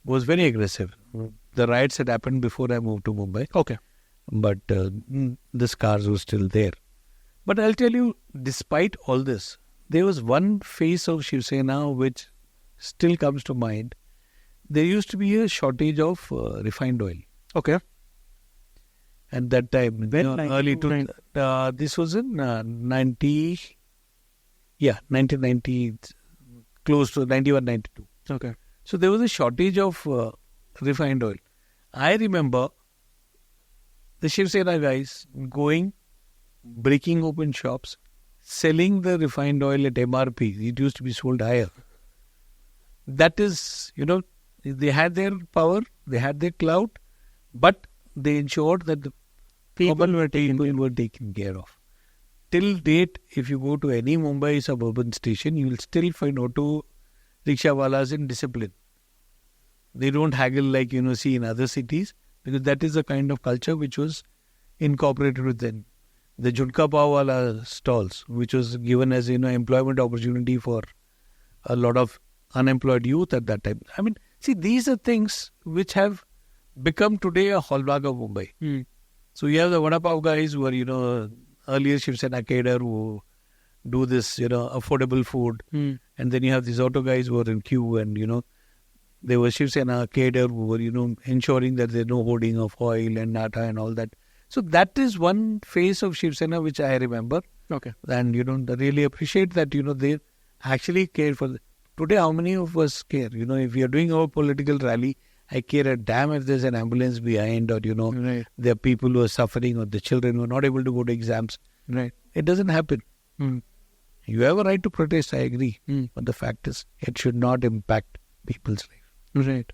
was very aggressive. The riots had happened before I moved to Mumbai. Okay. But the scars were still there. But I'll tell you, despite all this, there was one face of Shiv Sena which still comes to mind. There used to be a shortage of refined oil. Okay. At that time, early this was in 1990, close to 91, 92. Okay. So there was a shortage of refined oil. I remember the Shiv Sena guys going, breaking open shops, selling the refined oil at MRP. It used to be sold higher. That is, they had their power, they had their clout, but they ensured that the People were taken care of. Till date, if you go to any Mumbai suburban station, you will still find auto rickshawalas in discipline. They don't haggle like, see in other cities, because that is the kind of culture which was incorporated with them. The Jhunka Pav wala stalls, which was given as, employment opportunity for a lot of unemployed youth at that time. I mean, see, these are things which have become today a hallmark of Mumbai. So you have the Vada Pav guys who are, earlier Shiv Sena cadre who do this, affordable food. And then you have these auto guys who are in queue and, there was Shiv Sena cadre who were, ensuring that there's no hoarding of oil and nata and all that. So that is one phase of Shiv Sena which I remember. Okay. And, I really appreciate that, they actually care for... Today, how many of us care? If we are doing our political rally, I care a damn if there's an ambulance behind or, Right. there are people who are suffering or the children who are not able to go to exams. Right. It doesn't happen. You have a right to protest, I agree. But the fact is, it should not impact people's life. Right.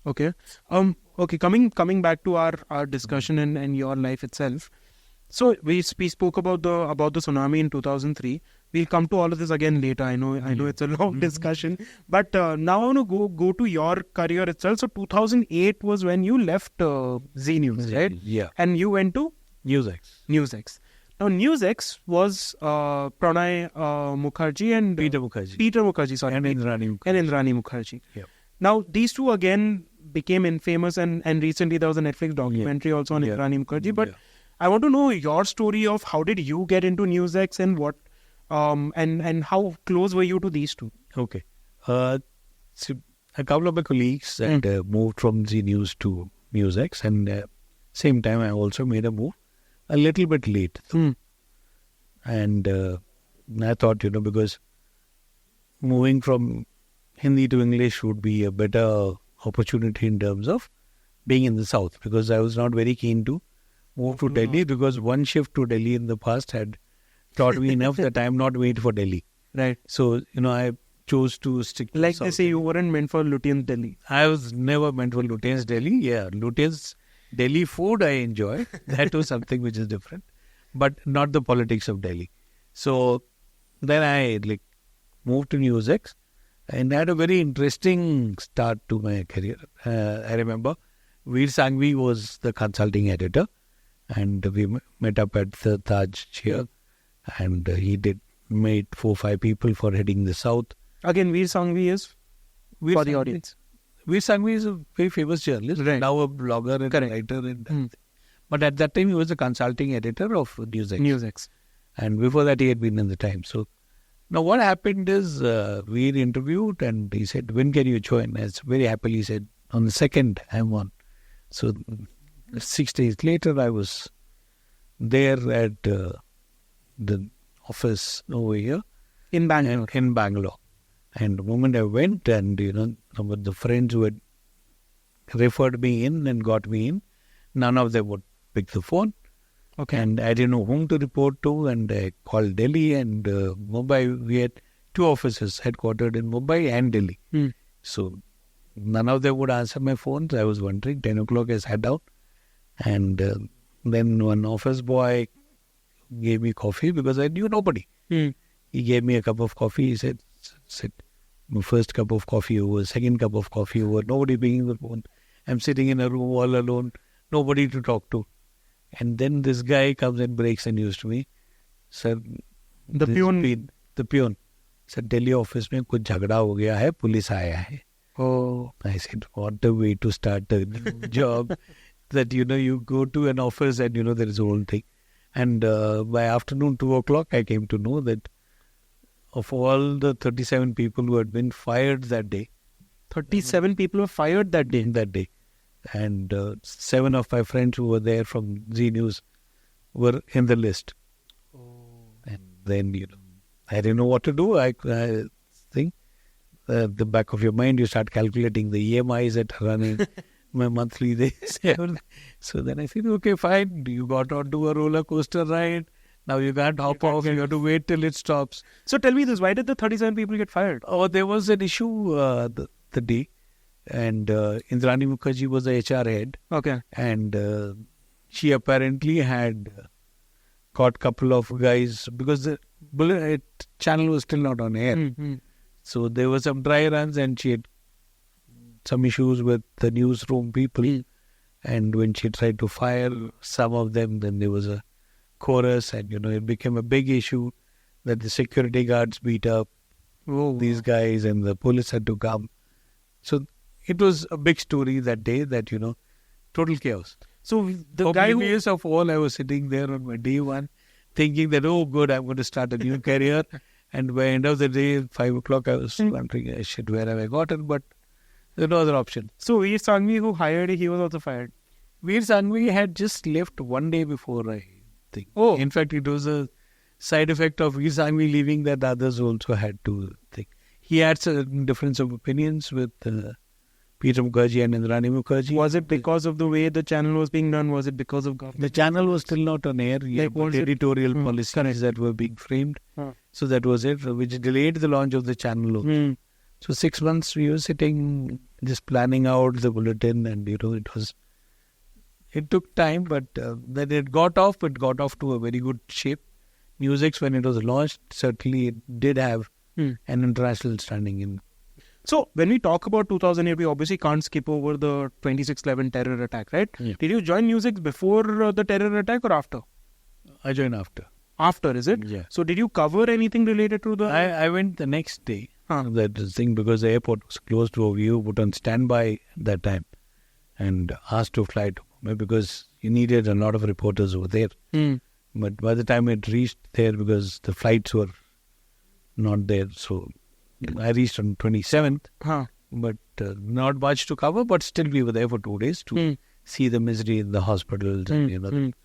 Okay. Okay. Coming back to our discussion and your life itself. So we spoke about the tsunami in 2003. We'll come to all of this again later. I know it's a long discussion, but now I want to go to your career itself. So 2008 was when you left Z News, right? Yeah. And you went to NewsX. Now NewsX was Pranay Mukherjee and Peter Mukherjee. Peter Mukherjee, sorry. And Indrani Mukherjee. And Indrani Mukherjee. Yeah. Now these two again became infamous, and recently there was a Netflix documentary also on Indrani Mukherjee. But I want to know your story of how did you get into NewsX and what, and how close were you to these two? Okay. So a couple of my colleagues had moved from Z News to NewsX, and same time I also made a move a little bit late. And I thought, because moving from Hindi to English would be a better opportunity in terms of being in the South, because I was not very keen to move to Delhi, because one shift to Delhi in the past had taught me enough that I am not made for Delhi. Right. So, I chose to stick to like South they say, Delhi. you weren't meant for Lutyens Delhi. I was never meant for Lutyens Delhi. Yeah, Lutyens Delhi food I enjoy. That was something which is different, but not the politics of Delhi. So then I moved to NewsX and had a very interesting start to my career. I remember Veer Sanghvi was the consulting editor, and we met up at the Taj here, and he made 4 or 5 people for heading the South. Again, Veer Sanghvi is for the audience. Veer Sanghvi is a very famous journalist, Right. now a blogger and writer. And but at that time, he was a consulting editor of NewsX. And before that, he had been in the Times. So now what happened is, Veer interviewed and he said, when can you join? I very happily said, on the 2nd, I'm on. So 6 days later, I was there at the office over here. In Bangalore. In Bangalore. And the moment I went, and some of the friends who had referred me in and got me in, none of them would pick the phone. Okay. And I didn't know whom to report to, and I called Delhi and Mumbai. We had 2 offices headquartered in Mumbai and Delhi. So none of them would answer my phones. I was wondering, 10 o'clock I sat down, and then one office boy gave me coffee because I knew nobody. He gave me a cup of coffee. He said, sit. My first cup of coffee over, second cup of coffee over, nobody picking the phone. I'm sitting in a room all alone, nobody to talk to. And then this guy comes and breaks the news to me. Sir, The peon. Sir, Delhi office mein kuch jhagda ho gaya hai, police aaya hai. Oh. I said, what a way to start a job. That, you go to an office and, there is a whole thing. And by afternoon, 2 o'clock, I came to know that of all the 37 people who had been fired that day. 37 people were fired that day. And 7 of my friends who were there from Z News were in the list. And then, I didn't know what to do. I think the back of your mind, you start calculating the EMIs that are running, my monthly this. So then I said, okay, fine. You got onto a roller coaster ride. Now you can't hop off. You have to wait till it stops. So tell me this, why did the 37 people get fired? Oh, there was an issue the day, and Indrani Mukherjee was the HR head. Okay. And she apparently had caught a couple of guys because the bullet channel was still not on air. Mm-hmm. So there were some dry runs and she had some issues with the newsroom people. And when she tried to fire some of them, then there was a chorus and, it became a big issue that the security guards beat up these guys and the police had to come. So it was a big story that day that, total chaos. So the guy who... of all, I was sitting there on my day one thinking that, oh, good, I'm going to start a new career. And by the end of the day, 5 o'clock, I was wondering, shit, where have I gotten? But there's no other option. So Veer Sanghvi, who hired he was also fired? Veer Sanghvi had just left one day before, I think. Oh. In fact, it was a side effect of Veer Sanghvi leaving that others also had to think. He had certain difference of opinions with Peter Mukherjee and Indrani Mukherjee. Was it because of the way the channel was being done? Was it because of government? The channel was still not on air. Editorial policies that were being framed. So that was it, which delayed the launch of the channel also. So 6 months we were sitting, just planning out the bulletin, and it took time, but then it got off to a very good shape. Newsix, when it was launched, certainly it did have an international standing in. So when we talk about 2008, we obviously can't skip over the 26/11 terror attack, right? Yeah. Did you join Newsix before the terror attack or after? I joined after. After, is it? Yeah. So did you cover anything related to the... I went the next day, that thing, because the airport was closed to we were put on standby that time and asked to fly to Mumbai because you needed a lot of reporters over there. But by the time it reached there, because the flights were not there, so I reached on 27th, but not much to cover, but still we were there for 2 days to see the misery in the hospitals and,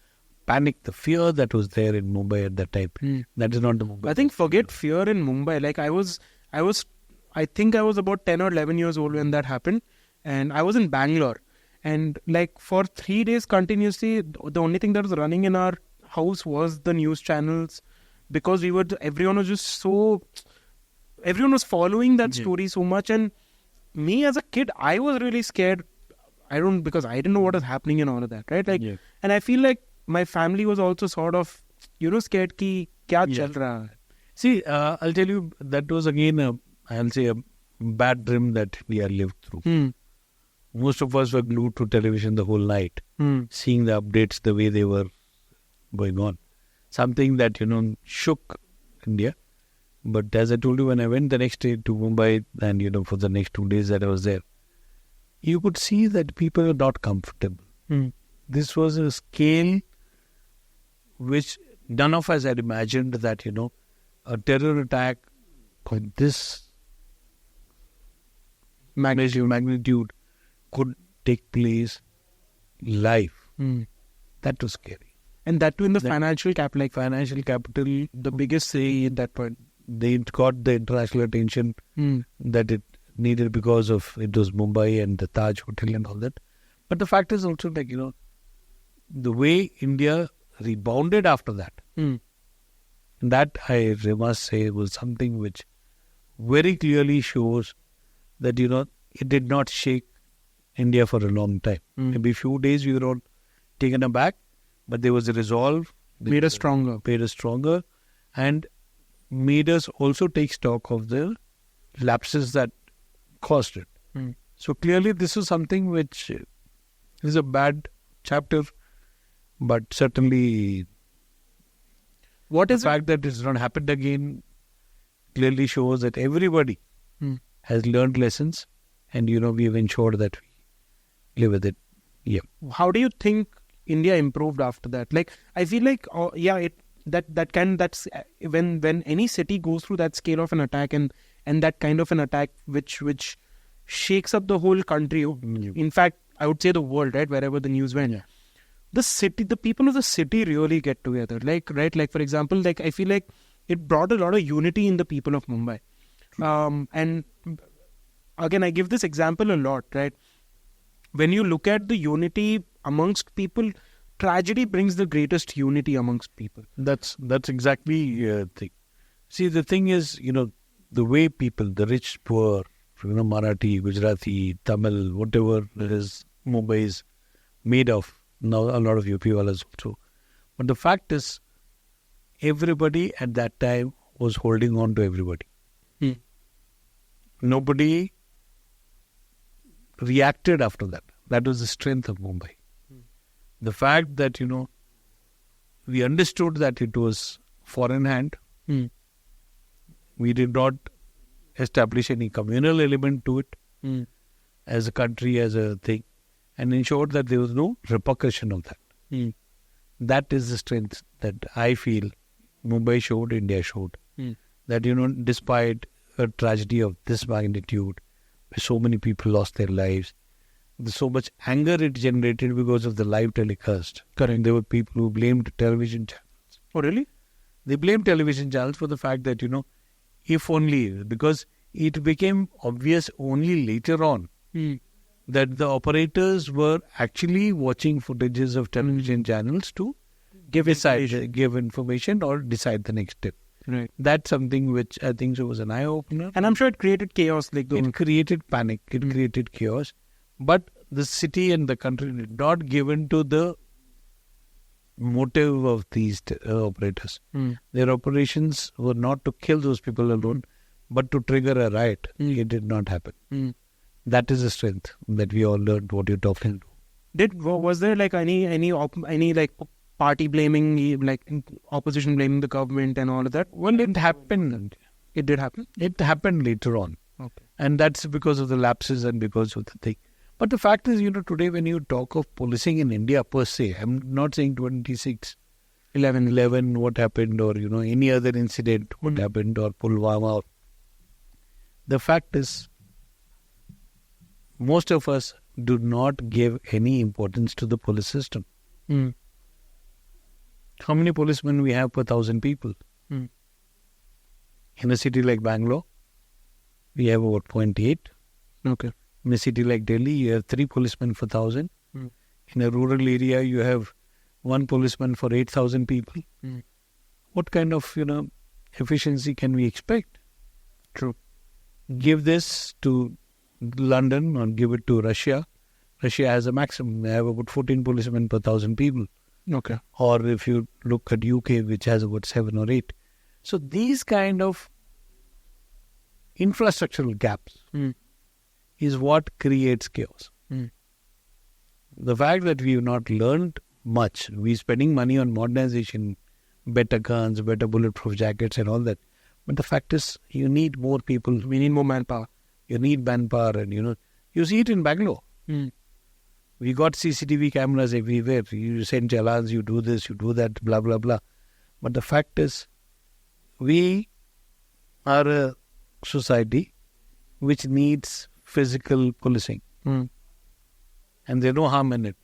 panic, the fear that was there in Mumbai at that time. That is not the Mumbai. I think forget fear in Mumbai. Like I think I was about 10 or 11 years old when that happened, and I was in Bangalore. And like for 3 days continuously, the only thing that was running in our house was the news channels, because everyone was following that story so much. And me as a kid, I was really scared. Because I didn't know what was happening and all of that, right? And I feel like my family was also sort of, scared ki kya chal raha hai. See, I'll tell you, that was again a bad dream that we had lived through. Most of us were glued to television the whole night, seeing the updates the way they were going on. Something that, shook India. But as I told you, when I went the next day to Mumbai and, for the next 2 days that I was there, you could see that people were not comfortable. This was a scale which none of us had imagined that, a terror attack of this magnitude could take place live. That was scary. And that too in the financial capital. Financial capital, the biggest city at that point. They got the international attention that it needed because of it was Mumbai and the Taj Hotel and all that. But the fact is also the way India rebounded after that. That I must say was something which very clearly shows that it did not shake India for a long time. Maybe a few days we were all taken aback, but there was a resolve. Made us stronger. And made us also take stock of the lapses that caused it. So clearly this is something which is a bad chapter, but certainly the fact that it's not happened again clearly shows that everybody has learned lessons, and we've ensured that we live with it. Yeah. How do you think India improved after that? Like, I feel like that's when any city goes through that scale of an attack and that kind of an attack which shakes up the whole country. In fact, I would say the world, right? Wherever the news went. The people of the city really get together. Like for example, I feel like it brought a lot of unity in the people of Mumbai. And again, I give this example a lot, right? When you look at the unity amongst people, tragedy brings the greatest unity amongst people. That's exactly the thing. See, the thing is, the way people, the rich, poor, Marathi, Gujarati, Tamil, whatever it is, Mumbai is made of. Now a lot of UP walas also. But the fact is, everybody at that time was holding on to everybody. Nobody reacted after that. That was the strength of Mumbai. The fact that, we understood that it was foreign hand. We did not establish any communal element to it as a country, as a thing, and ensured that there was no repercussion of that. That is the strength that I feel Mumbai showed, India showed. That, despite a tragedy of this magnitude, where so many people lost their lives, there's so much anger it generated because of the live telecast. Correct. There were people who blamed television channels. Oh, really? They blamed television channels for the fact that, if only, because it became obvious only later on that the operators were actually watching footages of television channels to give information or decide the next step. Right. That's something which I think was an eye-opener. And I'm sure it created chaos. It created panic. It created chaos. But the city and the country did not give in to the motive of these operators. Their operations were not to kill those people alone, but to trigger a riot. It did not happen. That is the strength that we all learned what you're talking about. Was there like any like party blaming, like opposition blaming the government and all of that? Well, it happened. It did happen? It happened later on. Okay. And that's because of the lapses and because of the thing. But the fact is, today when you talk of policing in India per se, I'm not saying 11 what happened, or, any other incident, what happened, or Pulwama. The fact is, most of us do not give any importance to the police system. How many policemen we have per 1,000 people? In a city like Bangalore, we have about 0.8. Okay. In a city like Delhi, you have 3 policemen for 1,000. In a rural area, you have 1 policeman for 8,000 people. What kind of, efficiency can we expect? True. Give this to London or give it to Russia. Russia has a maximum. They have about 14 policemen per 1,000 people. Okay. Or if you look at UK, which has about 7 or 8. So these kind of infrastructural gaps is what creates chaos. The fact that we have not learned much, we're spending money on modernization, better guns, better bulletproof jackets and all that. But the fact is, you need more people. We need more manpower. You need manpower, and you see it in Bangalore. We got CCTV cameras everywhere. You send challans, you do this, you do that, blah, blah, blah. But the fact is, we are a society which needs physical policing. And there's no harm in it.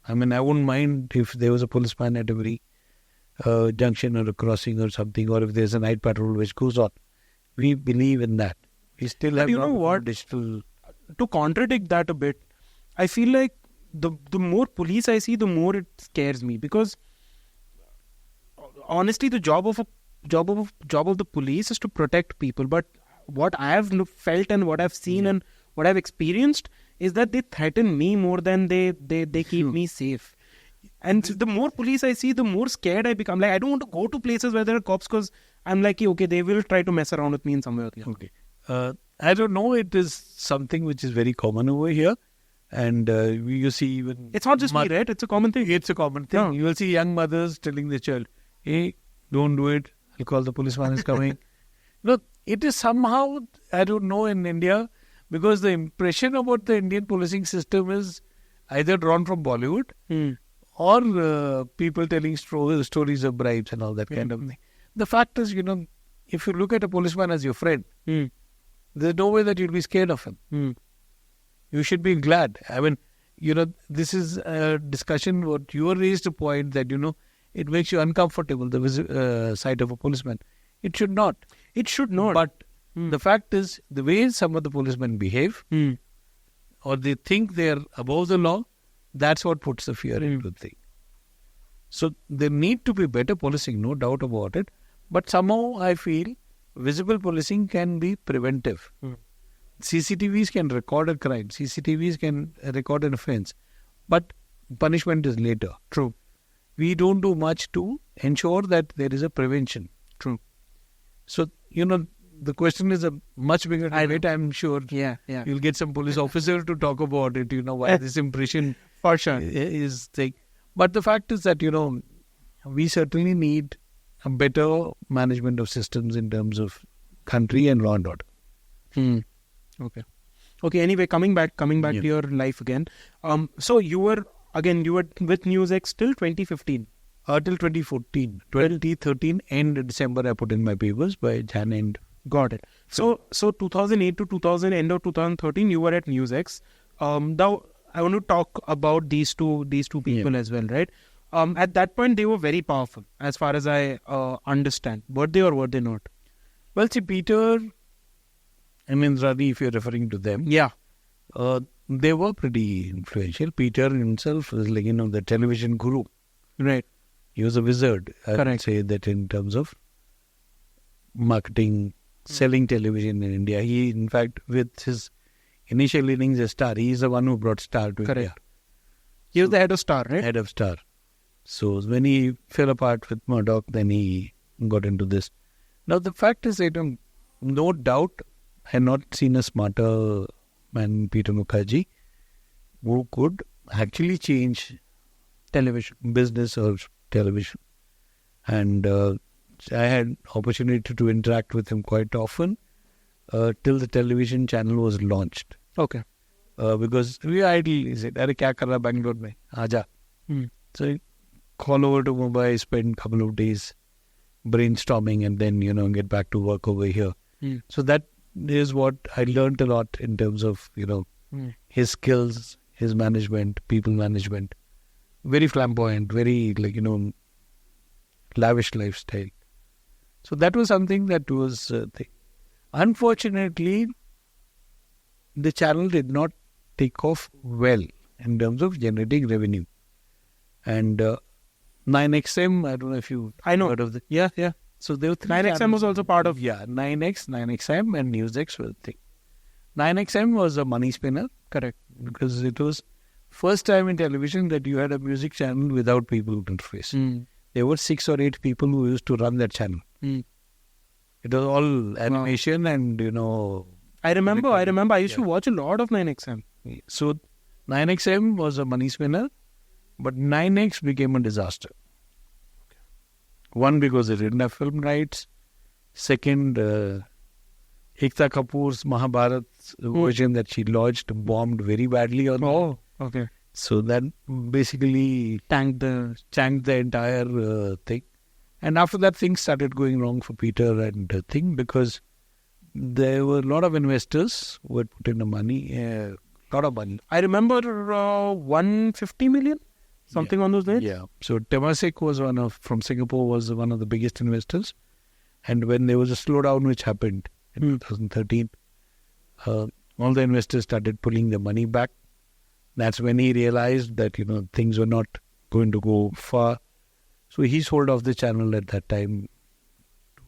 I mean, I wouldn't mind if there was a policeman at every junction or a crossing or something, or if there's a night patrol which goes on. We believe in that. We still have digital. To contradict that a bit, I feel like the more police I see, the more it scares me, because honestly, the job of the police is to protect people. But what I have felt and what I've seen and what I've experienced is that they threaten me more than they keep me safe. And the more police I see, the more scared I become. Like, I don't want to go to places where there are cops, because I'm like, okay, they will try to mess around with me in some way or the other. Okay. I don't know. It is something which is very common over here. And you see even... It's not just me, right? It's a common thing. It's a common thing. Yeah. You will see young mothers telling their child, hey, don't do it. I'll call the policeman is coming. It is somehow, I don't know, in India, because the impression about the Indian policing system is either drawn from Bollywood or people telling stories of bribes and all that kind of thing. The fact is, if you look at a policeman as your friend, there's no way that you'll be scared of him. You should be glad. I mean, this is a discussion, what you raised a point that, it makes you uncomfortable, the sight of a policeman. It should not. It should not. But The fact is, the way some of the policemen behave, or they think they're above the law, that's what puts the fear into the thing. So there need to be better policing, no doubt about it. But somehow I feel visible policing can be preventive. CCTVs can record a crime. CCTVs can record an offense. But punishment is later. True. We don't do much to ensure that there is a prevention. True. So, the question is a much bigger debate. I'm sure you'll get some police officer to talk about it, why this impression for sure is thing. But the fact is that, we certainly need a better management of systems in terms of country and law and order. Okay. Anyway, coming back to your life again. So you were with NewsX till 2015. Till 2014. 2013 end December I put in my papers, by Jan end. Got it. So 2008 to end of 2013 you were at NewsX. Now I want to talk about these two people as well, right? At that point they were very powerful as far as I understand. Were they or were they not? Well, see, Peter and Indrani, if you're referring to them, they were pretty influential. Peter himself was like, the television guru. Right. He was a wizard. I would Correct. say that in terms of marketing, selling television in India. He, in fact, with his initial innings as Star, he is the one who brought Star to India. He was the head of Star, right? Head of Star. So when he fell apart with Murdoch, then he got into this. Now the fact is, no doubt, I had not seen a smarter man, Peter Mukherjee, who could actually change Television. business or television. And I had opportunity to interact with him quite often till the television channel was launched. Okay. Because we ideally said, "Arey, kya kar raha Bangalore mein? Aaja." So I call over to Mumbai, spend a couple of days brainstorming, and then get back to work over here. So that is what I learned a lot in terms of his skills, his management, people management. Very flamboyant, very lavish lifestyle. So that was something that was thing. Unfortunately, the channel did not take off well in terms of generating revenue. And 9XM, I don't know if you heard of it. Yeah. So there were 3 9XM channels. was also part of 9XM and NewsX were the thing. 9XM was a money spinner. Correct. Because it was first time in television that you had a music channel without people interface. There were 6 or 8 people who used to run that channel. It was all animation and, I remember. I used to watch a lot of 9XM. So 9XM was a money spinner, but 9X became a disaster. One, because it didn't have film rights. Second, Ekta Kapoor's Mahabharat version that she lodged bombed very badly on Oh, okay. So that basically Tanked the... the entire thing. And after that, things started going wrong for Peter and thing, because there were a lot of investors who had put in the money, lot of money. I remember 150 million, something on those days. Yeah. So Temasek was from Singapore was one of the biggest investors. And when there was a slowdown which happened in 2013, all the investors started pulling the money back. That's when he realized that, things were not going to go far. So he sold off the channel at that time to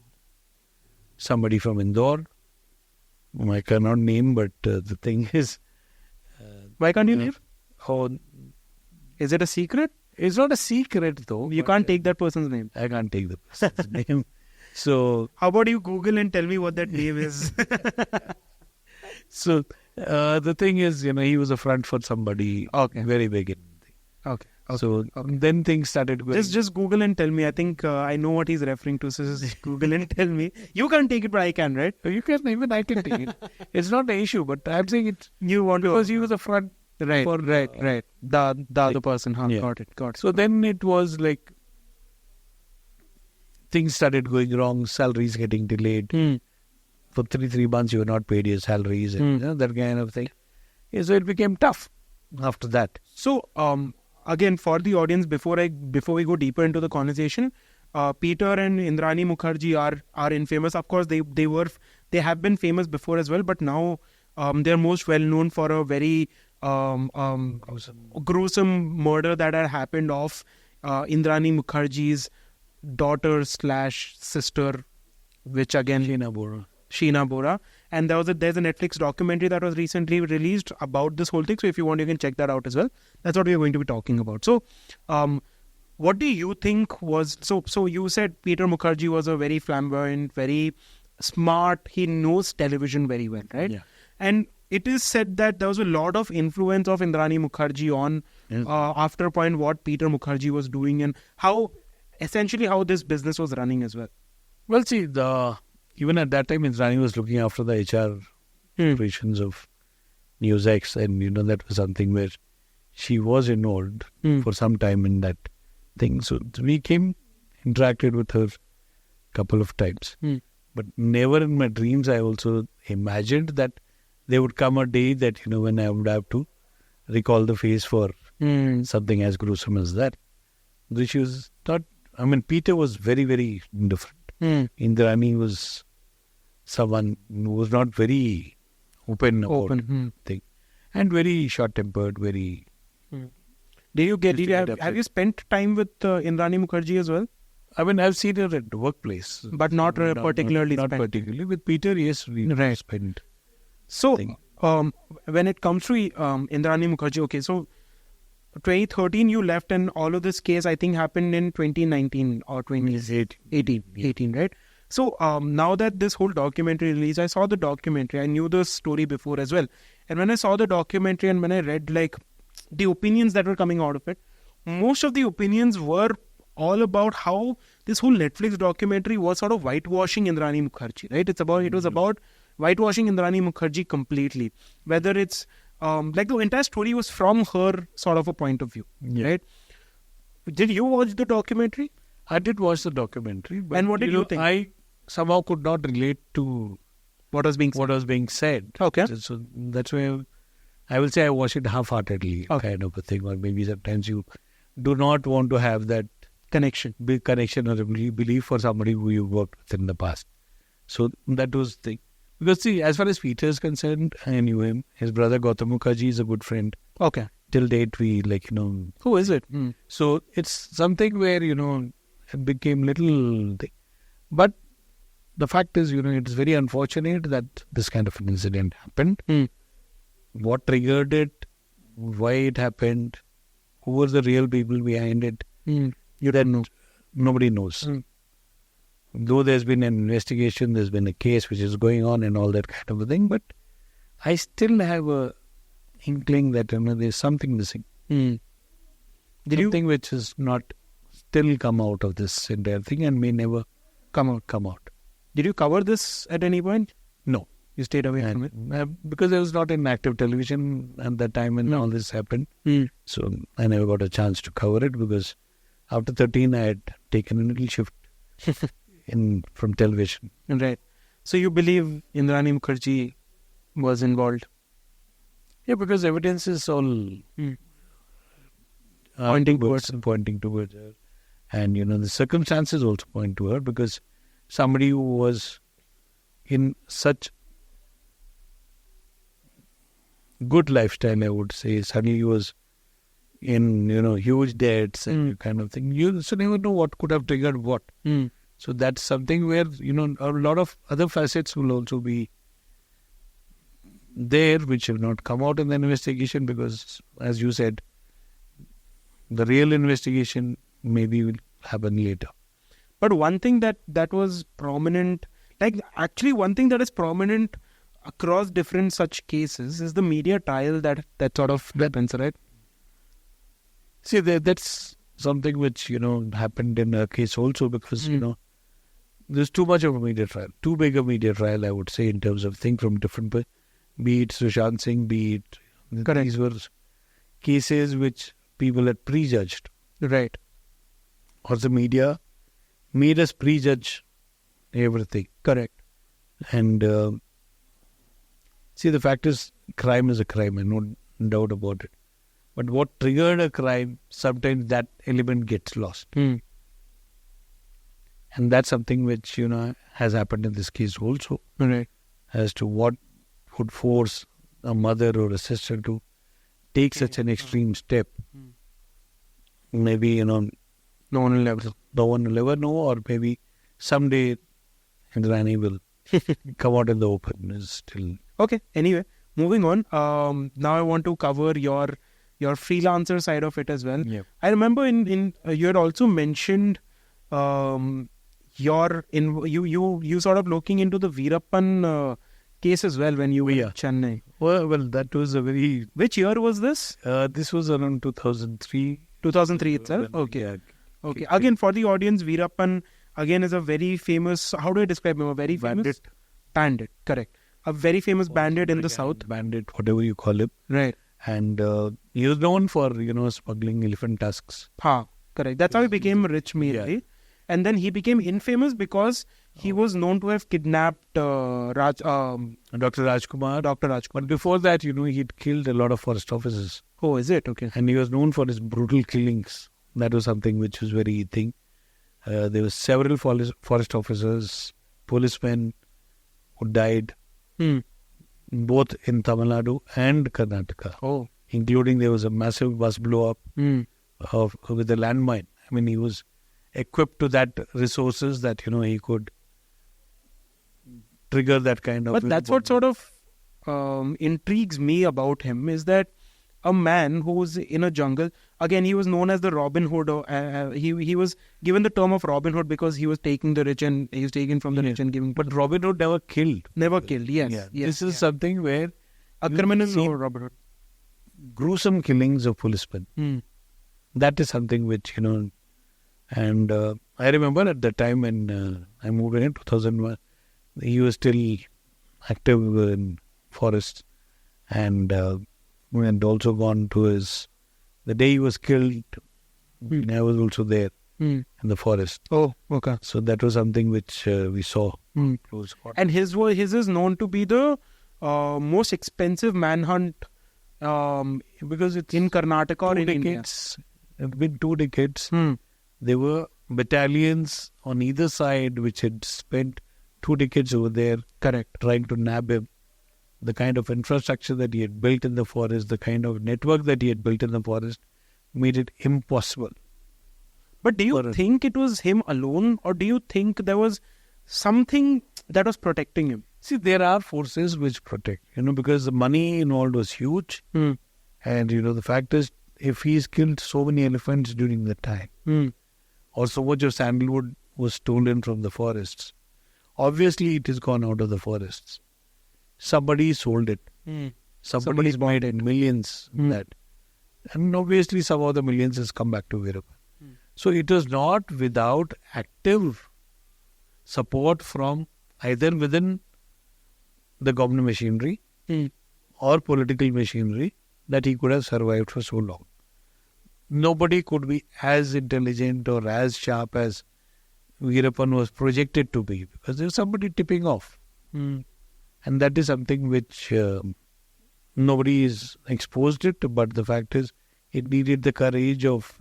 somebody from Indore, whom I cannot name, but the thing is... Why can't you name? Oh, Is it a secret? it's not a secret though. You can't take that person's name. I can't take the person's name. So... How about you Google and tell me what that name is? So the thing is, he was a front for somebody very big. Okay. So then things started going. Just Google and tell me. I think I know what he's referring to. So just Google and tell me. You can't take it, but I can, right? You can, even I can take it. It's not an issue, but I'm saying it. You want to... Because he was a front. Right. The other person. Huh? Yeah. Got it. So then it was like things started going wrong. Salaries getting delayed. For 3 months you were not paid your salaries and that kind of thing. So it became tough after that. So again, for the audience, before we go deeper into the conversation, Peter and Indrani Mukherjee are infamous. Of course, they they have been famous before as well, but now they're most well known for a very gruesome murder that had happened of Indrani Mukherjee's daughter / sister, which again Sheena Bora. And there's a Netflix documentary that was recently released about this whole thing. So if you want, you can check that out as well. That's what we're going to be talking about. So what do you think was... So you said Peter Mukherjee was a very flamboyant, very smart. He knows television very well, right? Yeah. And it is said that there was a lot of influence of Indrani Mukherjee on, after a point, what Peter Mukherjee was doing and how this business was running as well. Well, see, even at that time, Indrani was looking after the HR operations of NewsX, and that was something where she was involved for some time in that thing. So we interacted with her a couple of times. But never in my dreams I also imagined that there would come a day that, when I would have to recall the face for something as gruesome as that. Which was not... Peter was very, very different. Indrani was someone who was not very open about thing, and very short-tempered, very... Have you spent time with Indrani Mukherjee as well? I've seen her at the workplace. But not particularly not spent. particularly. With Peter, yes, we spent. So, when it comes to Indrani Mukherjee, okay, so 2013 you left, and all of this case I think happened in 2019 or 2018, right? So now that this whole documentary released, I saw the documentary. I knew the story before as well. And when I saw the documentary and when I read the opinions that were coming out of it, most of the opinions were all about how this whole Netflix documentary was sort of whitewashing Indrani Mukherjee, right? It was about whitewashing Indrani Mukherjee completely. Whether it's the entire story was from her sort of a point of view, right? Did you watch the documentary? I did watch the documentary. But, and what did you think? I somehow could not relate to what was being said. Okay. So that's why I will say I watched it half-heartedly, kind of a thing. Or maybe sometimes you do not want to have that big connection or belief for somebody who you worked with in the past. So that was the thing. Because see, as far as Peter is concerned, I knew him. His brother Gautam Mukherjee is a good friend. Okay. Till date, we Who is it? So it's something where, it became little thing. But the fact is, it's very unfortunate that this kind of an incident happened. What triggered it, why it happened, who were the real people behind it, you don't know. Nobody knows. Though there's been an investigation, there's been a case which is going on and all that kind of a thing, but I still have a inkling that there's something missing. Something which has not still come out of this entire thing and may never come out. Did you cover this at any point? No. You stayed away from it? Because I was not in active television at that time when all this happened. So I never got a chance to cover it because after 13 I had taken a little shift from television. Right. So you believe Indrani Mukherjee was involved? Yeah, because evidence is all pointing towards her. And, the circumstances also point to her because somebody who was in such good lifestyle, I would say, suddenly was in, huge debts and kind of thing. You also never know what could have triggered what. So that's something where, a lot of other facets will also be there, which have not come out in the investigation because, as you said, the real investigation maybe will happen later. But one thing that was prominent, one thing that is prominent across different such cases is the media trial that sort of happens, right? See, that's something which, happened in a case also because, there's too much of a media trial. Too big a media trial, I would say, in terms of thing from different, be it Sushant Singh, be it... Correct. These were cases which people had prejudged. Right. Or the media made us prejudge everything. Correct. And see, the fact is, crime is a crime, and no doubt about it. But what triggered a crime, sometimes that element gets lost. And that's something which, has happened in this case also. Right. as to what would force a mother or a sister to take such an extreme step. Maybe, no one will ever. no one will ever know, or maybe someday Indrani will come out in the open. Is still Okay. Anyway, moving on. Now I want to cover your freelancer side of it as well. Yeah. I remember in you had also mentioned you sort of looking into the Veerappan case as well when you were in Chennai. well, that was a very. Which year was this? This was around 2003. 2003 itself. Okay. Yeah. Okay. Again, for the audience, Veerappan again is a very famous. How do I describe him? A very famous bandit. Correct. A very famous bandit in the south. Bandit, whatever you call him. Right. And he was known for smuggling elephant tusks. Correct. That's how he became rich mainly. Yeah. And then he became infamous because he was known to have kidnapped Dr. Rajkumar. But before that, he'd killed a lot of forest officers. Oh, is it? Okay. And he was known for his brutal killings. That was something which was very thing. There were several forest officers, policemen who died, both in Tamil Nadu and Karnataka. Oh. Including there was a massive bus blow up with a landmine. I mean, he was equipped to that resources that he could trigger that kind of. But that's what sort of intrigues me about him, is that a man who's in a jungle. Again, he was known as the Robin Hood. He was given the term of Robin Hood because he was taking the rich and he was taking from the rich and giving. But Robin Hood never killed. Never killed. Yes. Yeah. This is something where a criminal no Robin Hood. Gruesome killings of policemen. That is something which and I remember at the time when I moved in 2001, he was still active in forests, and we had also gone to the day he was killed. I was also there in the forest. Oh, okay. So that was something which we saw close. And his is known to be the most expensive manhunt because it's in Karnataka or in India. It's been 2 decades. There were battalions on either side which had spent 2 decades over there. Correct. Trying to nab him. The kind of infrastructure that he had built in the forest, the kind of network that he had built in the forest made it impossible. But do you think it was him alone, or do you think there was something that was protecting him? See, there are forces which protect, because the money involved was huge. And, the fact is, if he's killed so many elephants during that time, or so much of sandalwood was stolen from the forests, obviously it has gone out of the forests. Somebody sold it. Somebody's made it. Millions that. And obviously some of the millions has come back to Veerappan. So it was not without active support from either within the government machinery or political machinery that he could have survived for so long. Nobody could be as intelligent or as sharp as Veerappan was projected to be, because there was somebody tipping off. And that is something which nobody is exposed it, but the fact is it needed the courage of,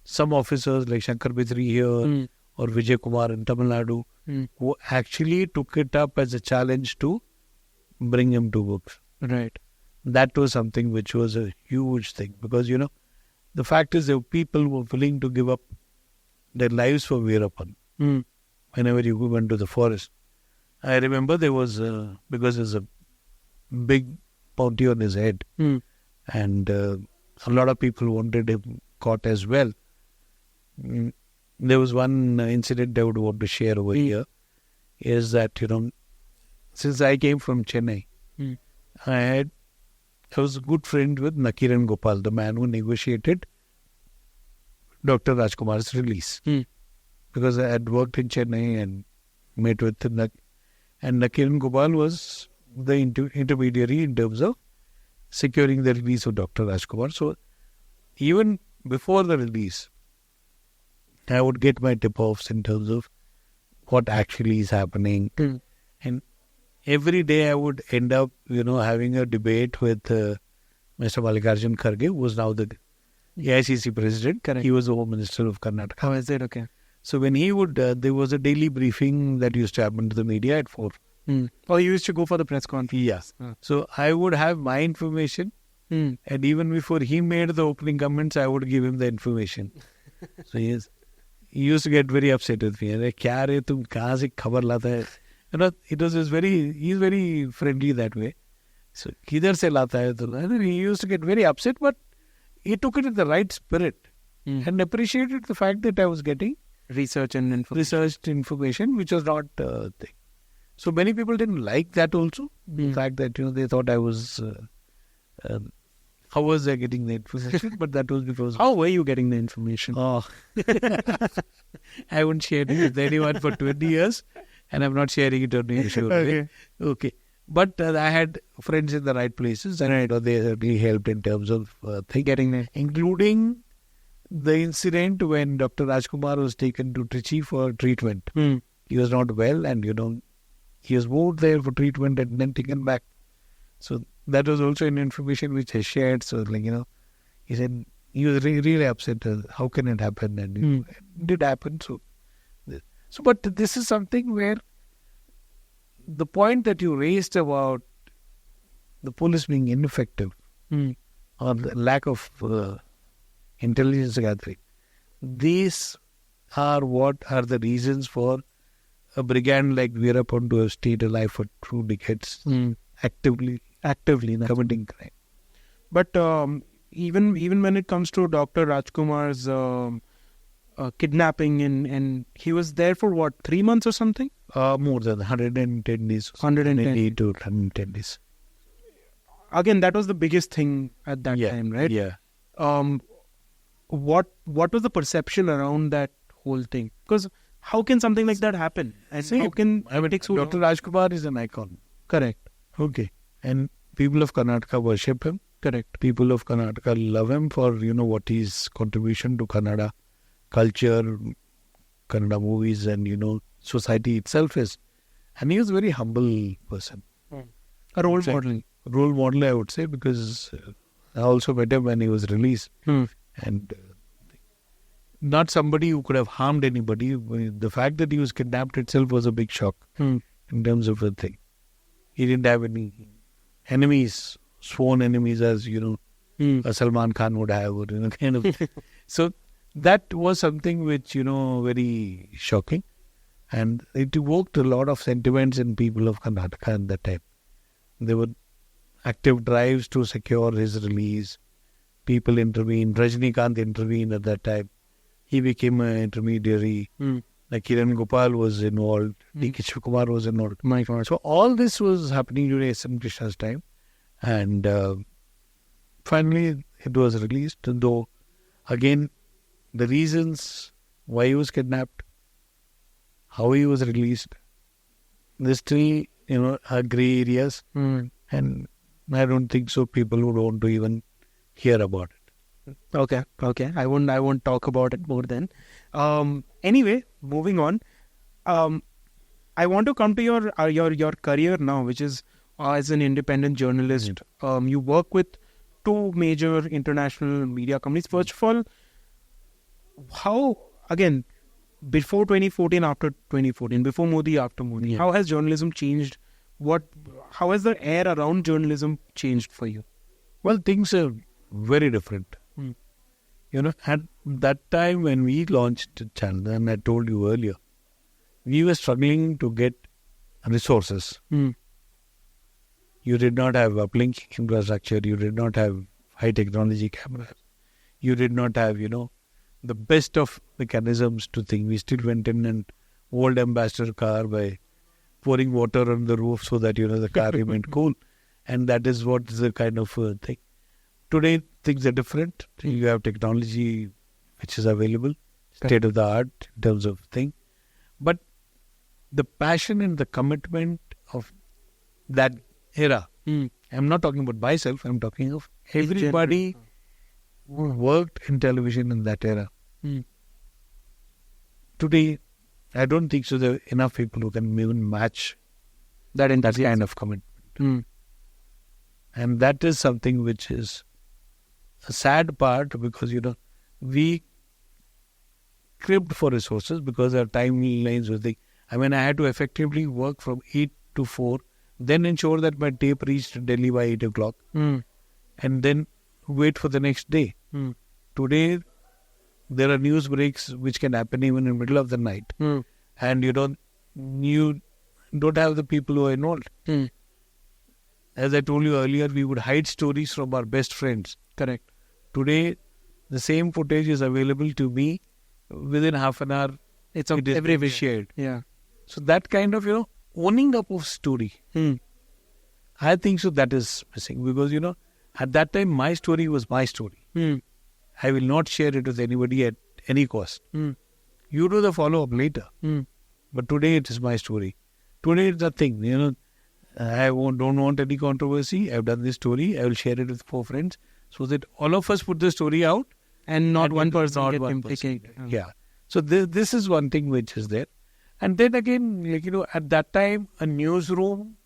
some officers like Shankar Bitri here or Vijay Kumar in Tamil Nadu who actually took it up as a challenge to bring him to books. Right. That was something which was a huge thing, because, the fact is there were people who were willing to give up their lives for Veerappan whenever you went to the forest. I remember there was, because there's a big bounty on his head, and a lot of people wanted him caught as well. There was one incident I would want to share over here, is that, since I came from Chennai, I was a good friend with Nakiran Gopal, the man who negotiated Dr. Rajkumar's release. Because I had worked in Chennai and met with him. And Nakiran Gopal was the intermediary in terms of securing the release of Dr. Rajkumar. So even before the release, I would get my tip-offs in terms of what actually is happening. And every day I would end up, having a debate with Mr. Mallikarjun Kharge, who was now the AICC president. Correct. He was the Home Minister of Karnataka. How is it? Okay. So when he would, there was a daily briefing that used to happen to the media at 4 Or you used to go for the press conference. Yes. So I would have my information, and even before he made the opening comments, I would give him the information. So he used to get very upset with me. Like, "Kya re, tum kahan se khabar lata hai?" It was just he's very friendly that way. So, kidhar se lata hai? And he used to get very upset, but he took it in the right spirit and appreciated the fact that I was getting Researched information, which was not thing. So many people didn't like that also. The fact that, they thought I was, how was I getting the information? But that was because... How were you getting the information? Oh, I haven't shared it with anyone for 20 years and I'm not sharing it on the show. Okay. But I had friends in the right places and they certainly helped in terms of Getting there. including the incident when Dr. Rajkumar was taken to Trichy for treatment. He was not well and, he was moved there for treatment and then taken back. So that was also an information which I shared. So, he said he was really upset. How can it happen? And it did happen. But this is something where the point that you raised about the police being ineffective or the lack of intelligence gathering, these are what are the reasons for a brigand like Veerappan to have stayed alive for 2 decades, actively committing crime. But even when it comes to Dr. Rajkumar's kidnapping and he was there for what, 3 months or something? More than 110 days. 108 to 110 days. Again, that was the biggest thing at that time, right? Yeah. What was the perception around that whole thing? Because how can something like that happen? And how can it take so long? Dr. Rajkumar is an icon. Correct. Okay. And people of Karnataka worship him. Correct. People of Karnataka love him for, what his contribution to Kannada culture, Kannada movies and, society itself is. And he was a very humble person. A role model. Role model, I would say, because I also met him when he was released. And not somebody who could have harmed anybody. The fact that he was kidnapped itself was a big shock in terms of a thing. He didn't have any enemies, sworn enemies as, a Salman Khan would have, or, kind of. So that was something which, very shocking. And it evoked a lot of sentiments in people of Karnataka at that time. There were active drives to secure his release. People intervened. Rajinikanth intervened at that time. He became an intermediary. Like Kiran Gopal was involved. D.K. Shivakumar was involved. My God. So all this was happening during S.M. Krishna's time. And finally it was released. Though, again, the reasons why he was kidnapped, how he was released, there's still, are grey areas. And I don't think so people would want to even hear about it. Okay. I won't talk about it more then. Anyway, moving on. I want to come to your career now, which is as an independent journalist. You work with 2 major international media companies. First of all, how, again, before 2014, after 2014, before Modi, after Modi, how has journalism changed? How has the air around journalism changed for you? Well, things are very different. At that time when we launched the channel, and I told you earlier, we were struggling to get resources. You did not have uplink infrastructure. You did not have high technology cameras. You did not have, the best of mechanisms to think. We still went in an old ambassador car by pouring water on the roof so that, the car remained cool. And that is what is the kind of thing. Today, things are different. You have technology which is available, state of the art in terms of thing. But the passion and the commitment of that era, I'm not talking about myself, I'm talking of everybody who worked in television in that era. Today, I don't think so there are enough people who can even match that kind of commitment. And that is something which is a sad part because, we cribbed for resources because our timelines were I had to effectively work from 8 to 4, then ensure that my tape reached Delhi by 8 o'clock, and then wait for the next day. Today, there are news breaks which can happen even in the middle of the night, and you don't have the people who are involved. As I told you earlier, we would hide stories from our best friends. Correct. Today, the same footage is available to me within half an hour. It is everywhere shared. Yeah. So that kind of, owning up of story, I think so that is missing, because, at that time, my story was my story. I will not share it with anybody at any cost. You do the follow-up later. But today it is my story. Today it's nothing, I don't want any controversy. I've done this story. I will share it with 4 friends so that all of us put the story out. And not one person not get one implicated. person. Yeah. So this is one thing which is there. And then again, at that time, a newsroom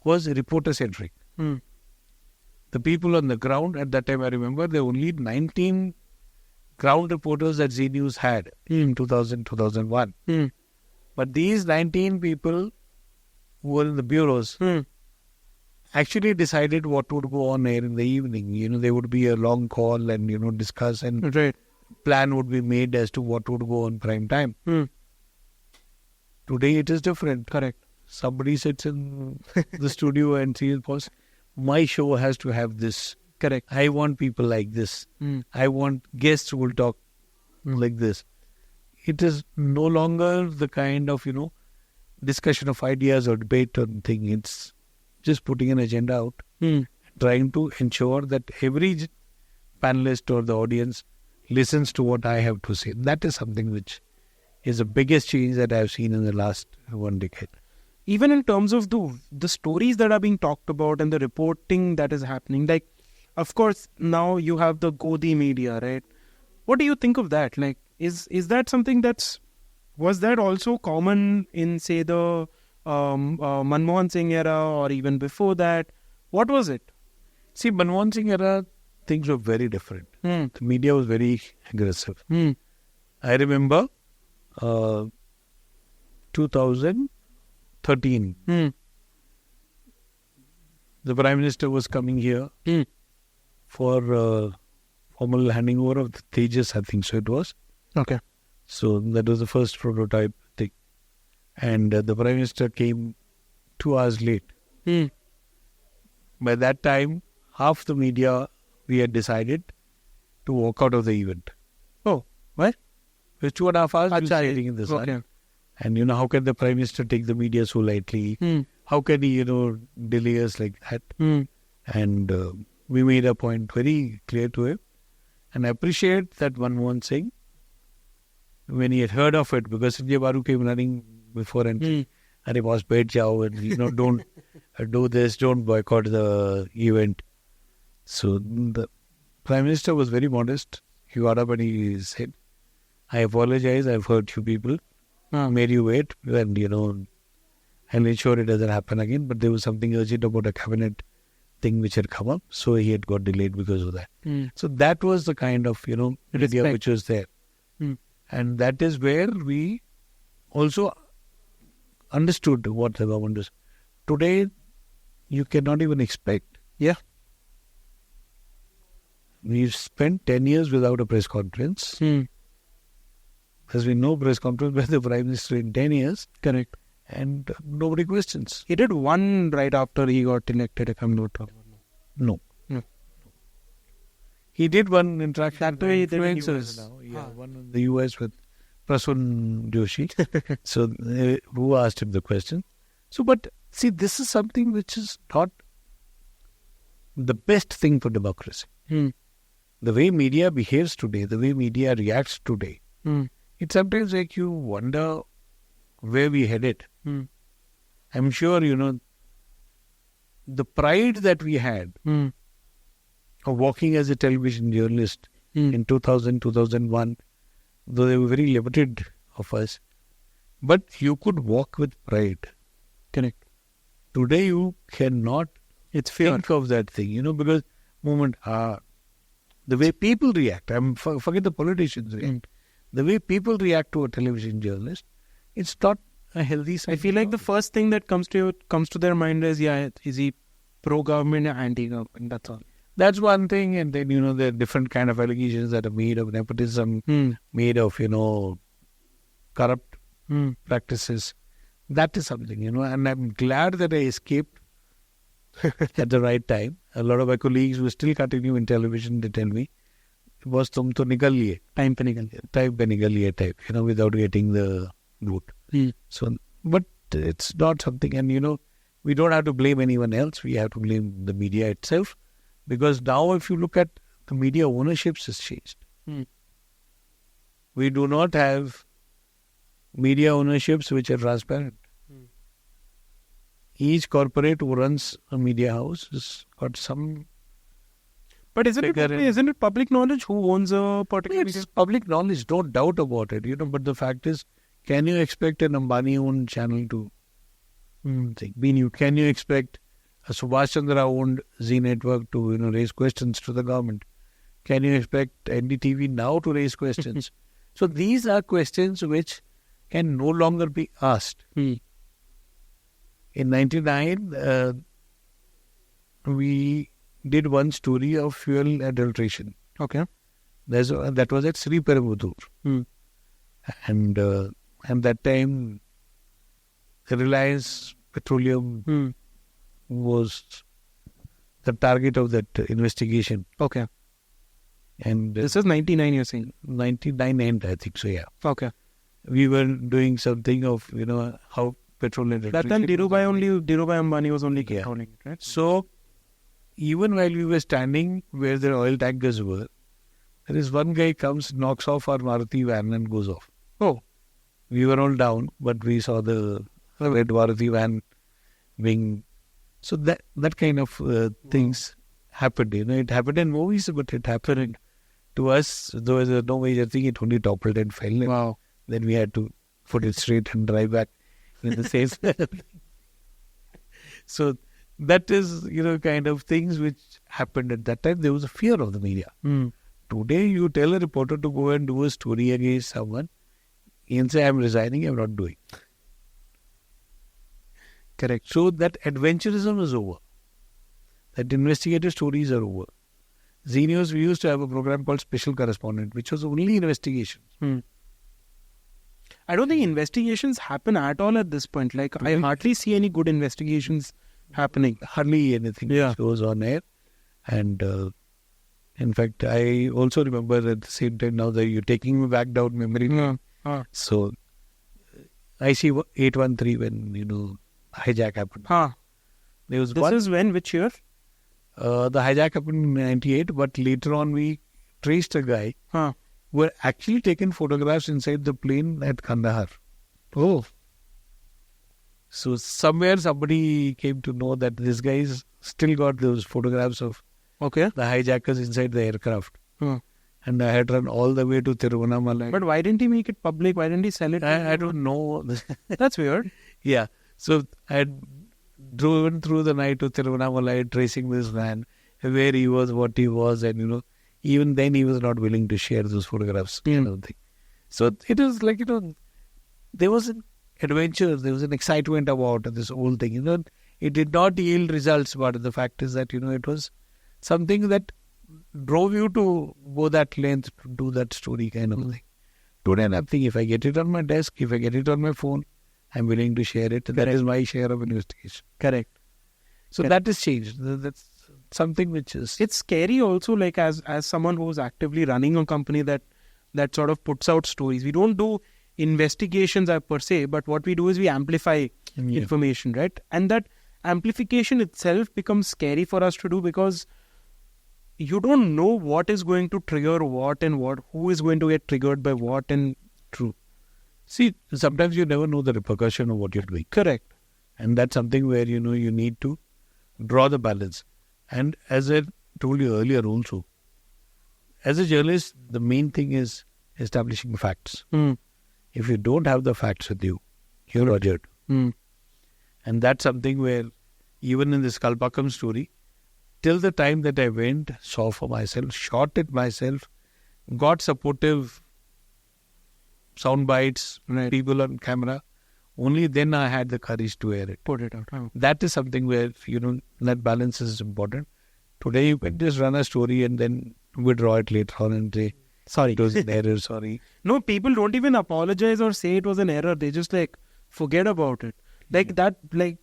was reporter-centric. The people on the ground, at that time I remember, there were only 19 ground reporters that Z News had in 2000, 2001. But these 19 people who were in the bureaus actually decided what would go on air in the evening. There would be a long call and, discuss, and plan would be made as to what would go on prime time. Today it is different. Correct. Somebody sits in the studio and says, boss, my show has to have this. Correct. I want people like this. I want guests who will talk like this. It is no longer the kind of, discussion of ideas or debate or thing. It's just putting an agenda out, trying to ensure that every panelist or the audience listens to what I have to say. That is something which is the biggest change that I have seen in the last 1 decade. Even in terms of the stories that are being talked about and the reporting that is happening, like, of course, now you have the Godi media, right? What do you think of that? Like, is that something was that also common in, say, the Manmohan Singh era or even before that? What was it? See, Manmohan Singh era, things were very different. The media was very aggressive. I remember 2013, the Prime Minister was coming here for formal handing over of the Tejas, I think so it was. Okay. So that was the first prototype thing. And the Prime Minister came 2 hours late. By that time, half the media, we had decided to walk out of the event. Oh, what? It was 2.5 hours we were sitting in the sun. Okay. And how can the Prime Minister take the media so lightly? How can he, delay us like that? And we made a point very clear to him. And I appreciate that Manmohan Singh, when he had heard of it, because Sanjay Baru came running before and he was baith jao and don't do this, don't boycott the event. So the Prime Minister was very modest. He got up and he said, I apologize, I've hurt you people, made you wait, and I'll ensure it doesn't happen again. But there was something urgent about a cabinet thing which had come up, so he had got delayed because of that. So that was the kind of media which was there. And that is where we also understood what the government is. Today, you cannot even expect. Yeah. We've spent 10 years without a press conference. There's been no press conference by the Prime Minister in 10 years. Correct. And nobody questions. He did one right after he got elected, if I'm not wrong. No. He did one interaction that way with influencers now. Yeah, one in the US with Prasun Joshi. So, who asked him the question? So, but see, this is something which is not the best thing for democracy. The way media behaves today, the way media reacts today, it sometimes makes you wonder where we headed. I'm sure, the pride that we had of working as a television journalist in 2000, 2001, though there were very limited of us, but you could walk with pride. Correct. Today you cannot think of that thing, because the way people react, forget the politicians react, the way people react to a television journalist, it's not a healthy side. I feel like the first thing that comes to their mind is, is he pro-government or anti-government? That's all. That's one thing. And then, there are different kind of allegations that are made of nepotism, made of, corrupt practices. That is something, and I'm glad that I escaped at the right time. A lot of my colleagues who still continue in television, they tell me, was tum to nikal liye. Time pe nikal liye. Time pe nikal liye type, without getting the vote. So, but it's not something, and we don't have to blame anyone else. We have to blame the media itself. Because now if you look at the media ownerships has changed. We do not have media ownerships which are transparent. Each corporate who runs a media house has got some... But isn't it public knowledge who owns a particular media? It's public knowledge, no doubt about it. But the fact is, can you expect an Ambani-owned channel to be new? Can you expect a Subhash Chandra-owned Z network to raise questions to the government? Can you expect NDTV now to raise questions? So these are questions which can no longer be asked. In 1999, we did one story of fuel adulteration. Okay. That was at Sri Perumbudur. And that time, Reliance Petroleum was the target of that investigation. Okay. And this is 99, you're saying? 99 end, I think so, yeah. Okay. We were doing something of, how petrol adulteration. That time Dhirubhai Ambani was only controlling it, right? So, even while we were standing where the oil tankers were, there is one guy comes, knocks off our Maruti van and goes off. Oh. We were all down, but we saw the red Maruti van being... So that kind of things happened. It happened in movies, but it happened to us. There was no major thing. It only toppled and fell. Wow. Then we had to put it straight and drive back in the same. So that is, kind of things which happened at that time. There was a fear of the media. Today, you tell a reporter to go and do a story against someone, he'll say, I'm resigning, I'm not doing. Correct. So that adventurism is over. That investigative stories are over. Z News, we used to have a program called Special Correspondent, which was only investigations. I don't think investigations happen at all at this point. Like, I hardly see any good investigations happening. Hardly anything goes on air. And in fact, I also remember at the same time now that you're taking me back down memory lane. So, I see 813 when, hijack happened. There was this is when? Which year? The hijack happened in 98, but later on we traced a guy who had actually taken photographs inside the plane at Kandahar. Oh. So somewhere somebody came to know that this guy's still got those photographs of the hijackers inside the aircraft. And I had run all the way to Tiruvannamalai. But why didn't he make it public? Why didn't he sell it? I don't know. That's weird. Yeah. So I had driven through the night to Tiruvannamalai tracing this man, where he was, what he was, and even then he was not willing to share those photographs. So it was like, there was an adventure, there was an excitement about this whole thing. It did not yield results, but the fact is that, it was something that drove you to go that length to do that story kind of thing. Today I'm thinking, if I get it on my desk, if I get it on my phone, I'm willing to share it. That is my share of investigation. Correct. So that has changed. That's something which is... It's scary also, like as someone who's actively running a company that sort of puts out stories. We don't do investigations per se, but what we do is we amplify information, right? And that amplification itself becomes scary for us to do because you don't know what is going to trigger what and who is going to get triggered by what and true. See, sometimes you never know the repercussion of what you're doing. Correct. And that's something where, you need to draw the balance. And as I told you earlier also, as a journalist, the main thing is establishing facts. If you don't have the facts with you, you're rogered. And that's something where, even in this Kalpakam story, till the time that I went, saw for myself, shot it myself, got supportive sound bites, people on camera, Only then I had the courage to air it. Put it out. Oh. That is something where, that balance is important. Today you can just run a story and then withdraw it later on and say, Sorry. it was an error, sorry. No, people don't even apologize or say it was an error. They just forget about it. Like that,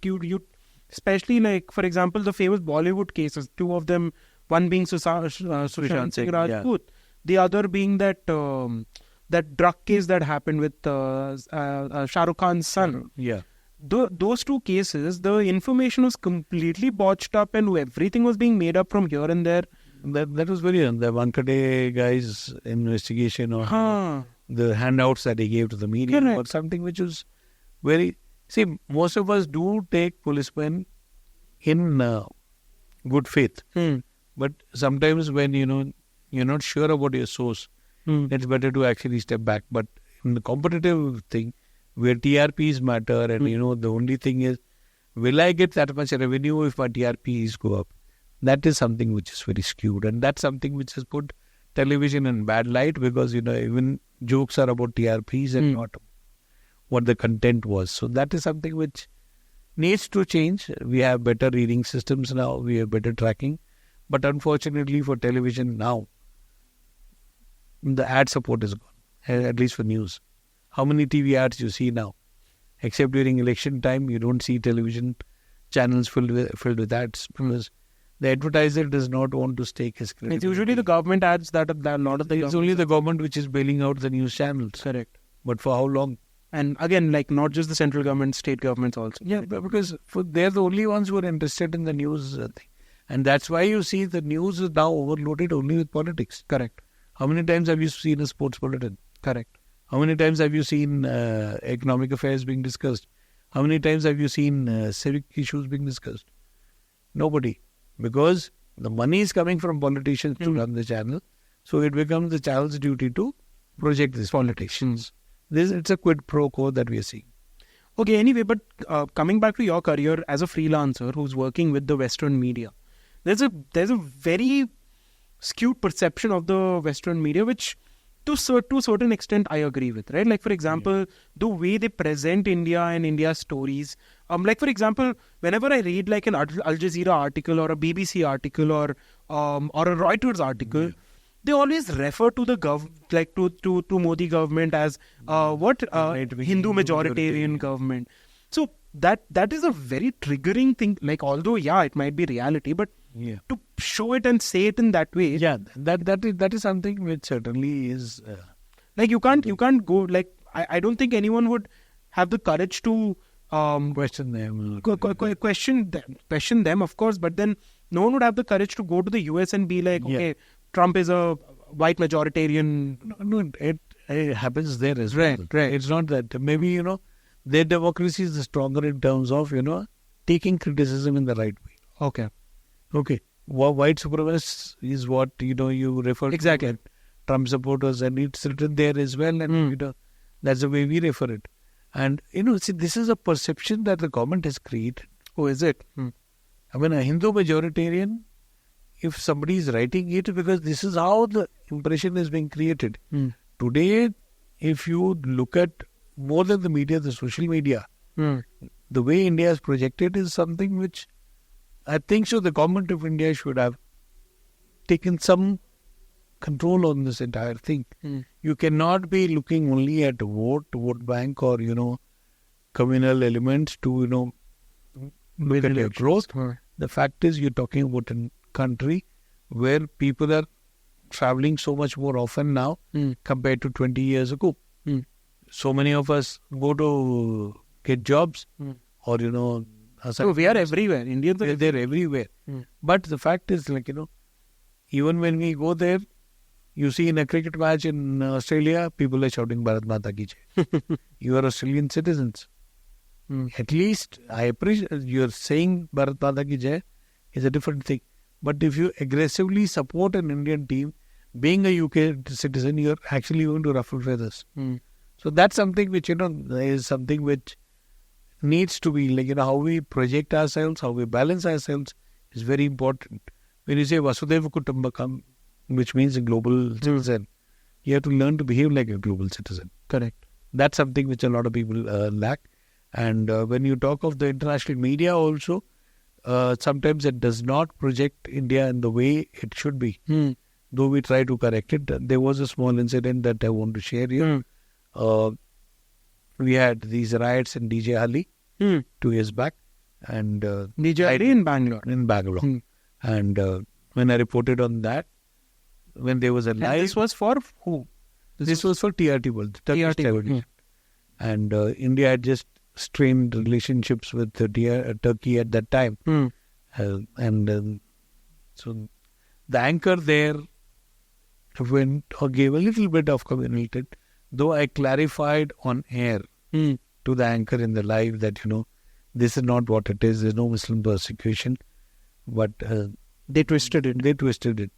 you, especially for example, the famous Bollywood cases, two of them, one being Sushant Singh Rajput, the other being that drug case that happened with Shah Rukh Khan's son. Yeah. Those two cases, the information was completely botched up and everything was being made up from here and there. That was very the Vankade guy's investigation or the handouts that he gave to the media or something which was very... See, most of us do take policemen in good faith. But sometimes when, you're not sure about your source, it's better to actually step back. But in the competitive thing, where TRPs matter and, the only thing is, will I get that much revenue if my TRPs go up? That is something which is very skewed. And that's something which has put television in bad light because, even jokes are about TRPs and not what the content was. So that is something which needs to change. We have better reading systems now. We have better tracking. But unfortunately for television now, the ad support is gone, at least for news. How many TV ads you see now? Except during election time, you don't see television channels filled with ads because the advertiser does not want to stake his credibility. It's usually the government ads that a lot of the... It's only the government which is bailing out the news channels. Correct. But for how long? And again, not just the central government, state governments also. Yeah, because they're the only ones who are interested in the news thing. And that's why you see the news is now overloaded only with politics. Correct. How many times have you seen a sports bulletin? Correct. How many times have you seen economic affairs being discussed? How many times have you seen civic issues being discussed? Nobody. Because the money is coming from politicians to run the channel. So it becomes the channel's duty to project these politicians. It's a quid pro quo that we are seeing. Okay, anyway, but coming back to your career as a freelancer who's working with the Western media, there's a very skewed perception of the Western media, which to a certain extent I agree with, right? Like, for example, the way they present India and India's stories. For example, whenever I read an Al Jazeera article or a BBC article or a Reuters article, they always refer to the to Modi government as Hindu majoritarian government. So that is a very triggering thing. Although it might be reality, but to show it and say it in that way, that is something which certainly is you can't go I don't think anyone would have the courage to question them, question them, of course, but then no one would have the courage to go to the US and be like, okay, Trump is a white majoritarian. No, it happens there as well. Right. It's not that maybe their democracy is stronger in terms of taking criticism in the right way. Okay. White supremacists is what you refer to. Exactly. Trump supporters, and it's written there as well, and that's the way we refer it. And see, this is a perception that the government has created. Oh, is it? I mean, a Hindu majoritarian, if somebody is writing it, because this is how the impression is being created. Today, if you look at more than the media, the social media, the way India is projected is something which I think so the government of India should have taken some control on this entire thing. You cannot be looking only at vote bank or, communal elements to, look at your growth. The fact is you're talking about a country where people are traveling so much more often now compared to 20 years ago. So many of us go to get jobs or, so we are everywhere. Indians are they're everywhere. But the fact is, even when we go there, you see in a cricket match in Australia, people are shouting Bharat Mata Ki Jai. You are Australian citizens. At least I appreciate you're saying Bharat Mata Ki Jai is a different thing. But if you aggressively support an Indian team, being a UK citizen, you're actually going to ruffle feathers. So that's something which, is something which needs to be, how we project ourselves, how we balance ourselves is very important. When you say Vasudhaiva Kutumbakam, which means a global citizen, you have to learn to behave like a global citizen. Correct. That's something which a lot of people lack. And when you talk of the international media also, sometimes it does not project India in the way it should be. Though we try to correct it. There was a small incident that I want to share here. We had these riots in DJ Halli 2 years back. And DJ Halli in Bangalore. In Bangalore. And when I reported on that, when there was a live... And this was for who? This was for TRT World, Turkish television. And India had just strained relationships with Turkey at that time. So the anchor there went or gave a little bit of communicated, though I clarified on air to the anchor in the live that, this is not what it is. There's no Muslim persecution. But they twisted it.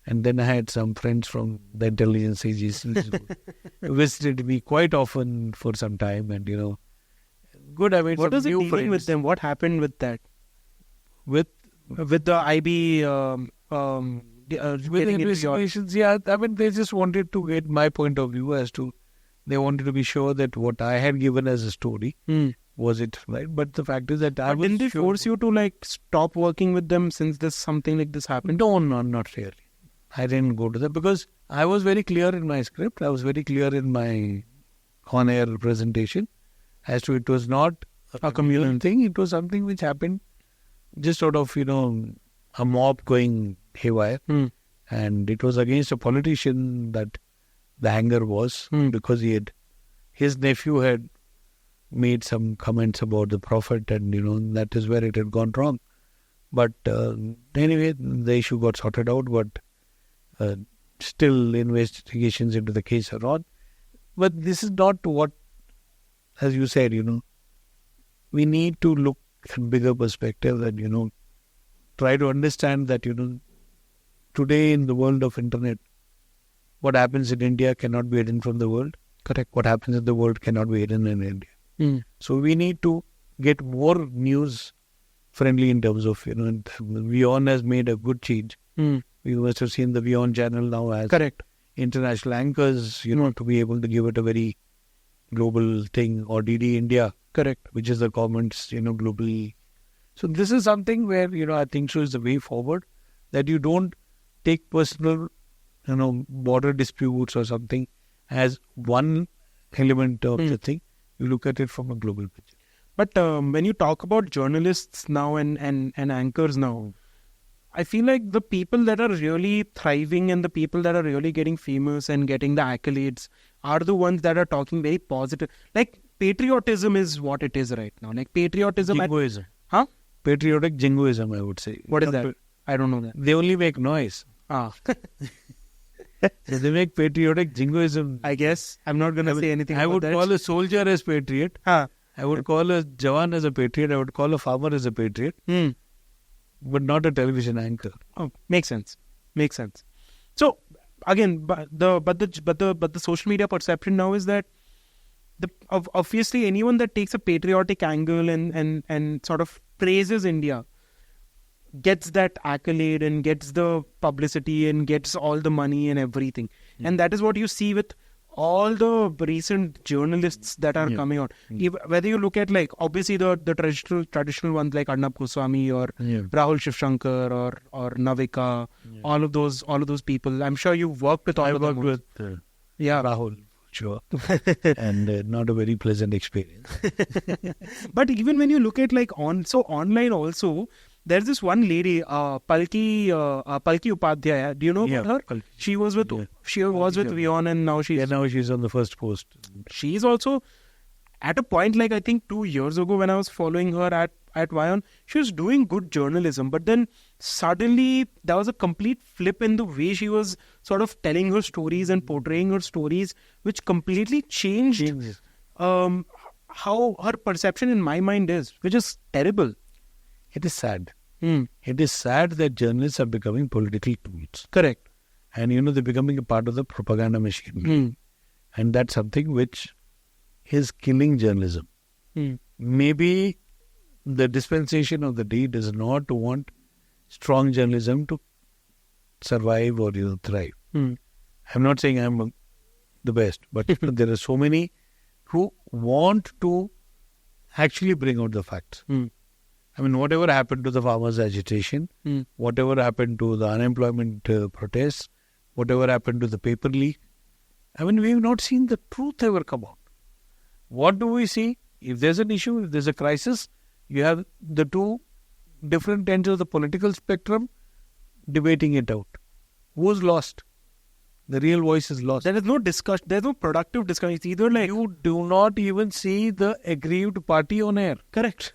And then I had some friends from the intelligence agencies who visited me quite often for some time. And, good. I mean, what was it dealing with them? What happened with that? With the IB... with the investigations, I mean, they just wanted to get my point of view as to, they wanted to be sure that what I had given as a story, was it right? But the fact is that didn't they force you to stop working with them since something like this happened? No, not really. I didn't go to that because I was very clear in my script. I was very clear in my on-air presentation as to it was not a communal thing. It was something which happened just sort of, a mob going haywire. And it was against a politician that the anger was because his nephew had made some comments about the Prophet and, that is where it had gone wrong. But anyway, the issue got sorted out, but still investigations into the case are on. But this is not what, as you said, we need to look at bigger perspective and, try to understand that, today in the world of internet, what happens in India cannot be hidden from the world. Correct. What happens in the world cannot be hidden in India. So we need to get more news friendly in terms of, WION has made a good change. We must have seen the WION channel now as international anchors, to be able to give it a very global thing, or DD India, which is the comments, globally. So this is something where, I think so is the way forward, that you don't take personal, border disputes or something as one element of the thing. You look at it from a global picture. But when you talk about journalists now and anchors now, I feel like the people that are really thriving and the people that are really getting famous and getting the accolades are the ones that are talking very positive. Like patriotism is what it is right now. Like patriotism. Jingoism. Huh? Patriotic jingoism, I would say. What is that? I don't know that. They only make noise. They make patriotic jingoism. I guess. I'm not going to say anything I about would that. call a soldier as patriot. I would call a Jawan as a patriot. I would call a farmer as a patriot. But not a television anchor. Oh, makes sense. So again, but the social media perception now is that obviously anyone that takes a patriotic angle and sort of praises India gets that accolade and gets the publicity and gets all the money and everything. And that is what you see with all the recent journalists that are coming out. Whether you look at obviously the traditional ones like Arnab Goswami or Rahul Shivshankar or Navika, all of those people. I'm sure you've worked with all of them. I worked with Rahul. Sure. And not a very pleasant experience. But even when you look at online also, there's this one lady, Palki Upadhyaya. Do you know about her? Palki. She was with WION and now she's on the first post. She's also at a point I think 2 years ago when I was following her at WION, she was doing good journalism. But then suddenly there was a complete flip in the way she was sort of telling her stories and portraying her stories, which completely changed how her perception in my mind is, which is terrible. It is sad. It is sad that journalists are becoming political tools. Correct. And, they're becoming a part of the propaganda machine. And that's something which is killing journalism. Maybe the dispensation of the day does not want strong journalism to survive or thrive. I'm not saying I'm the best, but there are so many who want to actually bring out the facts. I mean, whatever happened to the farmers' agitation, whatever happened to the unemployment protests, whatever happened to the paper leak, I mean, we have not seen the truth ever come out. What do we see? If there's an issue, if there's a crisis, you have the two different ends of the political spectrum debating it out. Who's lost? The real voice is lost. There is no discussion. There's no productive discussion. It's either like... You do not even see the aggrieved party on air. Correct.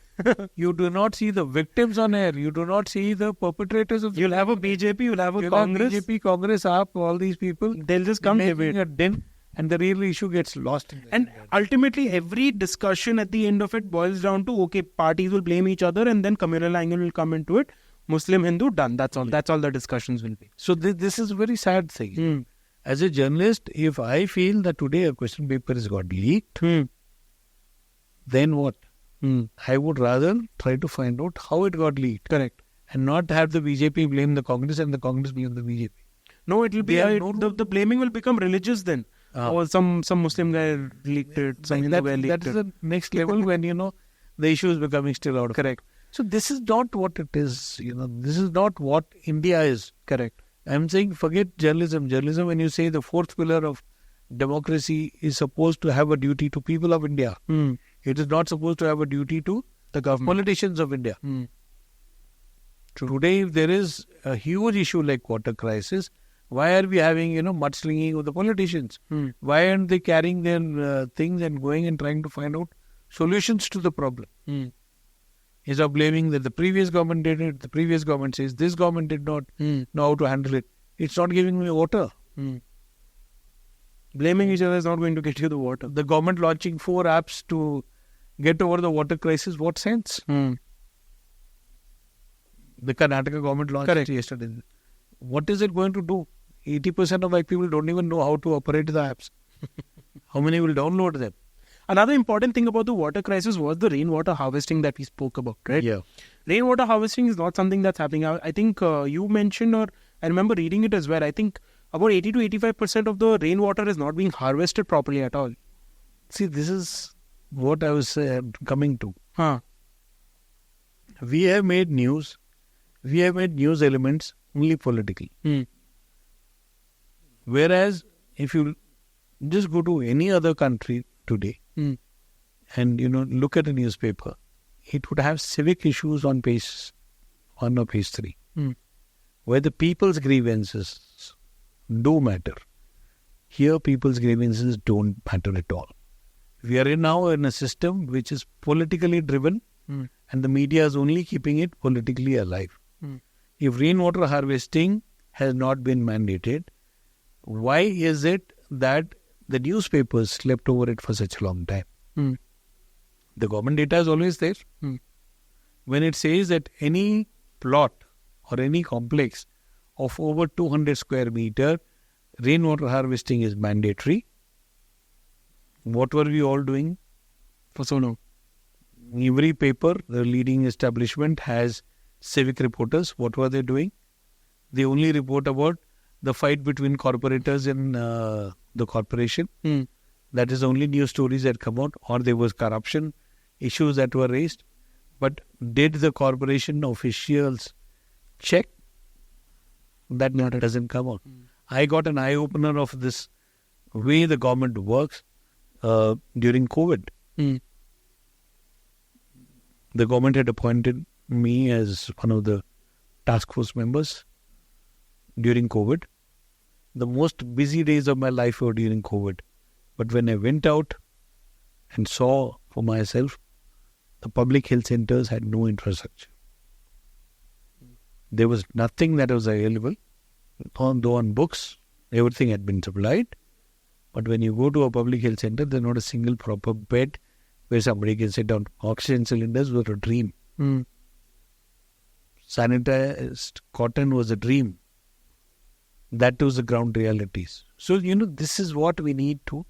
You do not see the victims on air. You do not see the perpetrators of... You'll have a BJP, you'll have a Congress. BJP, Congress, AAP, all these people. They'll just come debate. A din, and the real issue gets lost. And ultimately, every discussion at the end of it boils down to, okay, parties will blame each other and then communal angle will come into it. Muslim, Hindu, done. That's all. That's all the discussions will be. So this is a very sad thing. As a journalist, if I feel that today a question paper has got leaked, then what? I would rather try to find out how it got leaked. Correct. And not have the BJP blame the Congress and the Congress blame the BJP. No, it will be... the blaming will become religious then. Or some Muslim guy leaked it. Some Hindu guy leaked it. That is the next level when, the issue is becoming still out of... Correct. So this is not what it is. This is not what India is. Correct. I'm saying forget journalism. Journalism, when you say the fourth pillar of democracy, is supposed to have a duty to people of India. It is not supposed to have a duty to the government, politicians of India. Today, if there is a huge issue like water crisis, why are we having, mudslinging of the politicians? Why aren't they carrying their things and going and trying to find out solutions to the problem? Instead of blaming that the previous government did it, the previous government says this government did not know how to handle it. It's not giving me water. Blaming each other is not going to get you the water. The government launching 4 apps to get over the water crisis, what sense? The Karnataka government launched it yesterday. What is it going to do? 80% of white people don't even know how to operate the apps. How many will download them? Another important thing about the water crisis was the rainwater harvesting that we spoke about, right? Yeah. Rainwater harvesting is not something that's happening. I think you mentioned, or I remember reading it as well, I think about 80 to 85% of the rainwater is not being harvested properly at all. See, this is what I was coming to. We have made news. We have made news elements only political. Whereas, if you just go to any other country today and, look at a newspaper, it would have civic issues on page 1 or page 3, where the people's grievances do matter. Here, people's grievances don't matter at all. We are now in a system which is politically driven and the media is only keeping it politically alive. If rainwater harvesting has not been mandated, why is it that the newspapers slept over it for such a long time? The government data is always there. When it says that any plot or any complex of over 200 square meter, rainwater harvesting is mandatory. What were we all doing for so long? Every paper, the leading establishment has civic reporters. What were they doing? They only report about the fight between corporators and the corporation. That is only news stories that come out, or there was corruption issues that were raised. But did the corporation officials check? That doesn't come out. I got an eye-opener of this way the government works during COVID. The government had appointed me as one of the task force members during COVID. The most busy days of my life were during COVID. But when I went out and saw for myself, the public health centers had no infrastructure. There was nothing that was available. Though on books, everything had been supplied. But when you go to a public health center, there's not a single proper bed where somebody can sit down. Oxygen cylinders were a dream. Sanitized cotton was a dream. That was the ground realities. So, this is what we need to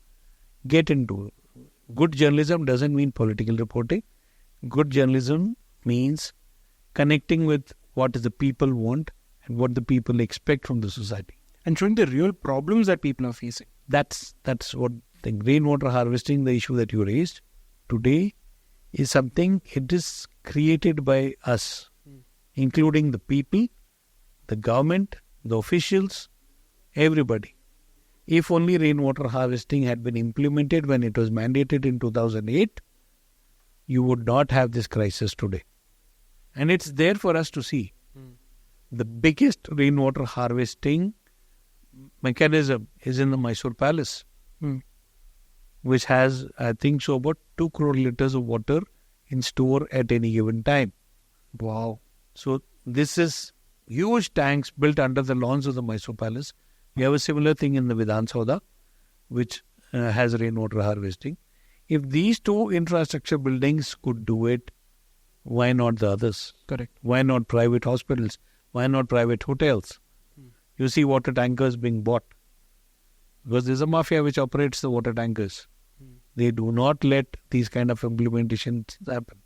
get into. Good journalism doesn't mean political reporting. Good journalism means connecting with what the people want and what the people expect from the society. And showing the real problems that people are facing. That's what the rainwater harvesting, the issue that you raised. Today, is something, it is created by us, including the people, the government, the officials, everybody. If only rainwater harvesting had been implemented when it was mandated in 2008, you would not have this crisis today. And it's there for us to see. The biggest rainwater harvesting mechanism is in the Mysore Palace, which has, I think so, about 2 crore liters of water in store at any given time. Wow. So this is huge tanks built under the lawns of the Mysore Palace. We have a similar thing in the Vidhan Sauda, which has rainwater harvesting. If these two infrastructure buildings could do it, why not the others? Correct. Why not private hospitals? Why not private hotels? You see water tankers being bought. Because there's a mafia which operates the water tankers. They do not let these kind of implementations happen.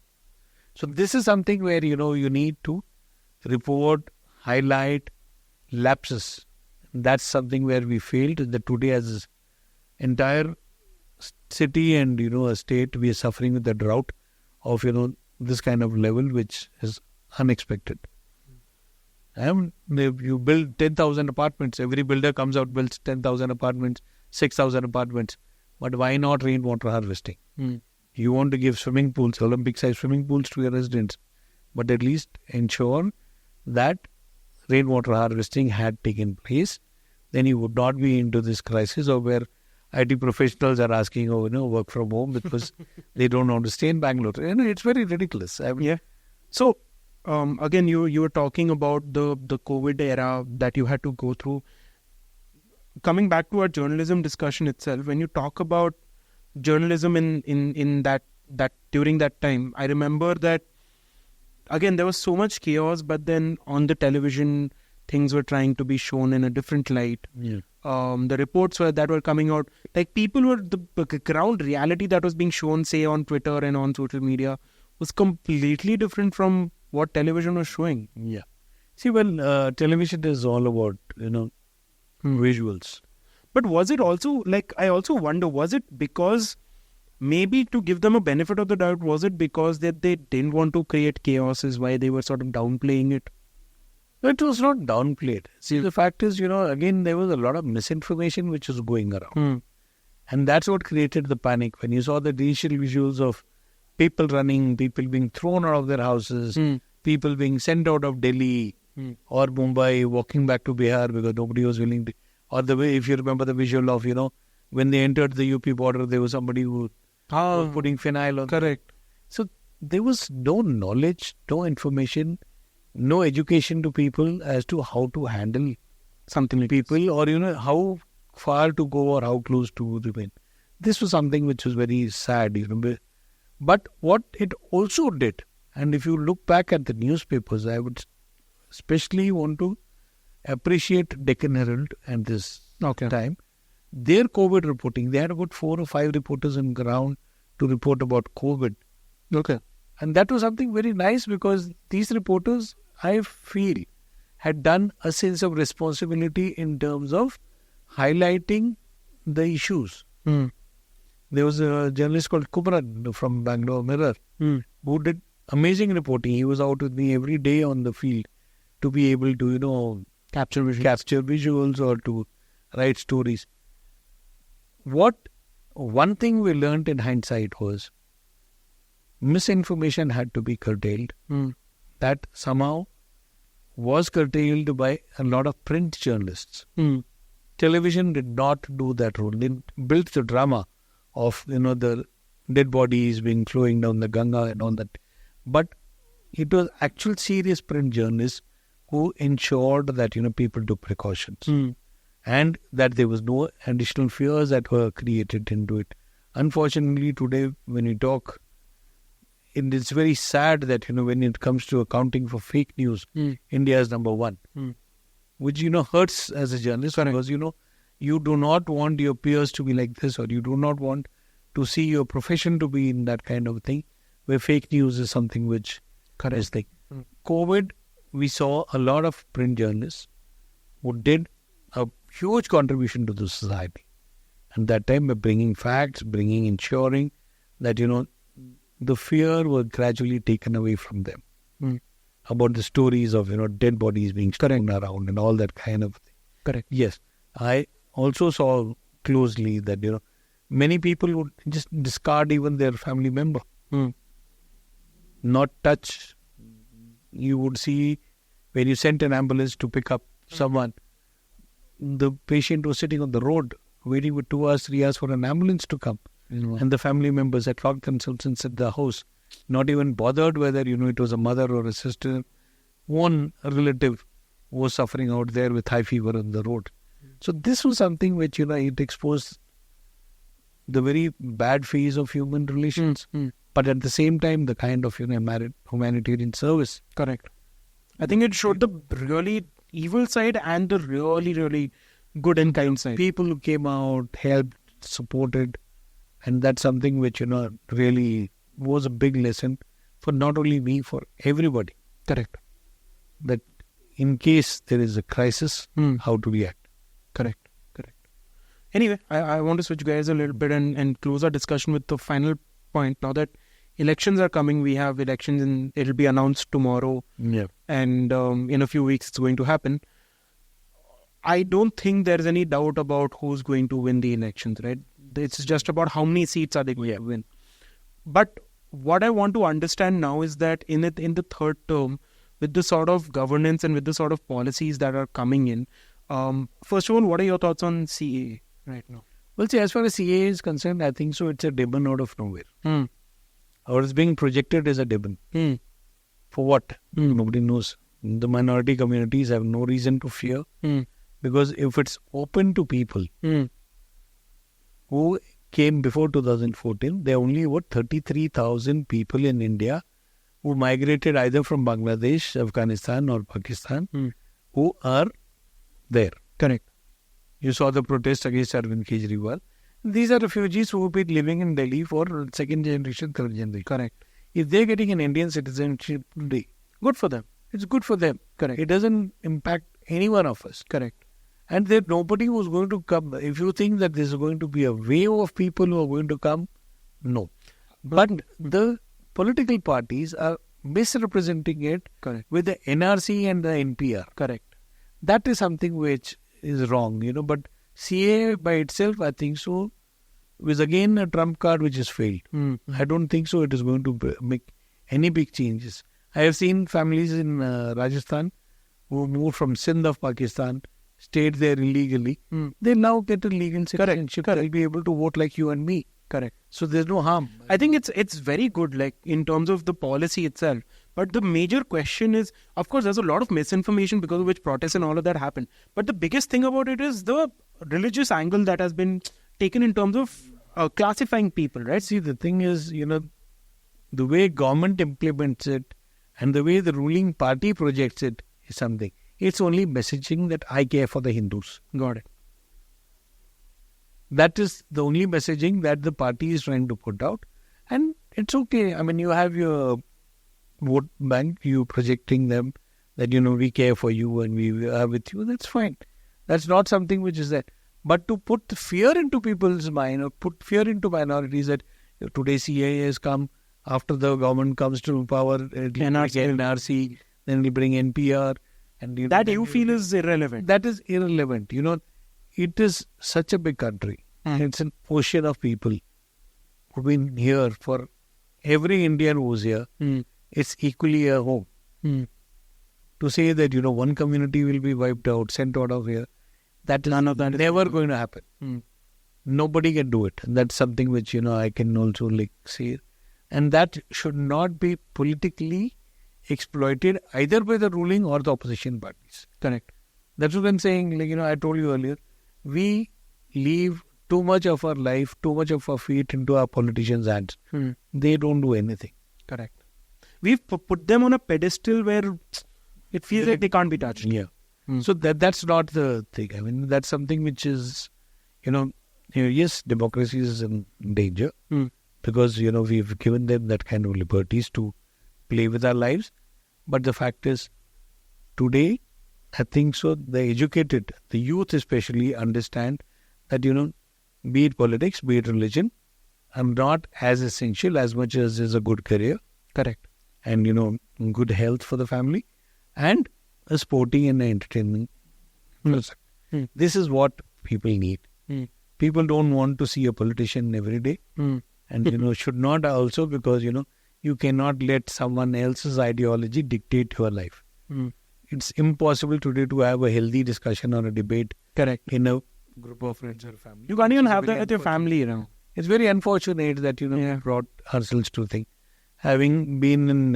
So this is something where, you need to report, highlight lapses. That's something where we failed. That today as entire city and, a state, we are suffering with the drought of, this kind of level, which is unexpected. And if you build 10,000 apartments, every builder comes out, builds 10,000 apartments, 6,000 apartments. But why not rainwater harvesting? You want to give swimming pools, Olympic-sized swimming pools to your residents, but at least ensure that rainwater harvesting had taken place. Then you would not be into this crisis of where IT professionals are asking, work from home because they don't want to stay in Bangalore. It's very ridiculous. So, again, you were talking about the COVID era that you had to go through. Coming back to our journalism discussion itself, when you talk about journalism in that during that time, I remember that again there was so much chaos, but then on the television things were trying to be shown in a different light. The reports that were coming out, like people were the ground reality that was being shown, say on Twitter and on social media, was completely different from what television was showing. See, well, television is all about visuals. But was it also, I also wonder, was it because, maybe to give them a benefit of the doubt, was it because that they didn't want to create chaos is why they were sort of downplaying it? It was not downplayed. See, the fact is, again, there was a lot of misinformation which was going around. And that's what created the panic. When you saw the initial visuals of people running, people being thrown out of their houses, people being sent out of Delhi or Mumbai, walking back to Bihar because nobody was willing to. Or the way, if you remember the visual of, when they entered the UP border, there was somebody who was putting phenyl on. Correct. So there was no knowledge, no information, no education to people as to how to handle something like people this. Or, how far to go or how close to remain. This was something which was very sad, But what it also did, and if you look back at the newspapers, I would especially want to appreciate Deccan Herald and this time. Their COVID reporting, they had about 4 or 5 reporters on ground to report about COVID. And that was something very nice because these reporters, I feel, had done a sense of responsibility in terms of highlighting the issues. There was a journalist called Kumaran from Bangalore Mirror who did amazing reporting. He was out with me every day on the field to be able to, capture visuals or to write stories. One thing we learned in hindsight was misinformation had to be curtailed. That somehow was curtailed by a lot of print journalists. Television did not do that role. They built the drama of, the dead bodies being flowing down the Ganga and all that. But it was actual serious print journalists who ensured that, people took precautions. And that there was no additional fears that were created into it. Unfortunately, today, when you talk, it's very sad that, when it comes to accounting for fake news, India is number 1. Which, hurts as a journalist. Correct. Because, you do not want your peers to be like this, or you do not want to see your profession to be in that kind of thing, where fake news is something which is like. COVID, we saw a lot of print journalists who did a huge contribution to the society. And that time, by bringing facts, ensuring that, the fear was gradually taken away from them. About the stories of, dead bodies being strewn around and all that kind of thing. Correct. Yes. I also saw closely that, many people would just discard even their family member. Not touch. You would see when you sent an ambulance to pick up someone, the patient was sitting on the road waiting for 2 hours, 3 hours for an ambulance to come. And the family members had locked themselves inside the house, not even bothered whether, it was a mother or a sister. One relative was suffering out there with high fever on the road. So this was something which, it exposed the very bad phase of human relations, but at the same time, the kind of, humanitarian service. Correct. I think it showed the really evil side and the really, really good and kind side. People who came out, helped, supported, and that's something which, really was a big lesson for not only me, for everybody. Correct. That in case there is a crisis, how to react. Correct. Anyway, I want to switch gears a little bit and close our discussion with the final point. Now that elections are coming, we have elections and it'll be announced tomorrow. Yeah. And in a few weeks it's going to happen. I don't think there's any doubt about who's going to win the elections, right? It's just about how many seats are they going to win. But what I want to understand now is that in the third term, with the sort of governance and with the sort of policies that are coming in, first of all, what are your thoughts on CAA right now? Well, see, as far as CAA is concerned, I think so it's a demon out of nowhere. Or it's being projected as a demon. For what? Nobody knows. The minority communities have no reason to fear. Because if it's open to people who came before 2014, there are only 33,000 people in India who migrated either from Bangladesh, Afghanistan or Pakistan who are there. Correct. You saw the protest against Arvind Kejriwal. These are refugees who have been living in Delhi for second generation, third generation. Correct. If they're getting an Indian citizenship today, good for them. It's good for them. Correct. It doesn't impact any one of us. Correct. And there nobody who's going to come. If you think that there's going to be a wave of people who are going to come, no. But the political parties are misrepresenting it with the NRC and the NPR. Correct. That is something which is wrong, But CAA by itself, I think so, was again a trump card which has failed. I don't think so it is going to make any big changes. I have seen families in Rajasthan who moved from Sindh of Pakistan, stayed there illegally. They now get a legal citizenship. They'll be able to vote like you and me. Correct. So there's no harm. I think it's very good, like in terms of the policy itself. But the major question is, of course, there's a lot of misinformation because of which protests and all of that happened. But the biggest thing about it is the religious angle that has been taken in terms of classifying people, right? See, the thing is, the way government implements it and the way the ruling party projects it is something. It's only messaging that I care for the Hindus. Got it. That is the only messaging that the party is trying to put out. And it's okay. I mean, you have your vote bank, you projecting them that, we care for you and we are with you. That's fine. That's not something which is there. But to put fear into people's mind or put fear into minorities that today CAA has come, after the government comes to power, NRC, then we bring NPR. And that you feel is irrelevant. That is irrelevant. It is such a big country. It's an ocean of people who've been here for every Indian who's here. It's equally a home. To say that, one community will be wiped out, sent out of here, that is never going to happen. Nobody can do it. And that's something which, I can also say. And that should not be politically exploited either by the ruling or the opposition parties. Correct. That's what I'm saying. I told you earlier, we leave too much of our life, too much of our feet into our politicians' hands. They don't do anything. Correct. We've put them on a pedestal where it feels like they can't be touched. Yeah. So that's not the thing. I mean, that's something which is, yes, democracy is in danger because, we've given them that kind of liberties to play with our lives. But the fact is, today, I think so, the educated, the youth especially, understand that, be it politics, be it religion, are not as essential as much as is a good career. Correct. And, good health for the family and a sporting and entertainment. This is what people need. People don't want to see a politician every day. And, should not also, because, you cannot let someone else's ideology dictate your life. It's impossible today to have a healthy discussion or a debate. Correct. In a group of friends or family. You can't even have that with your family, It's very unfortunate that, we brought ourselves to think. Having been in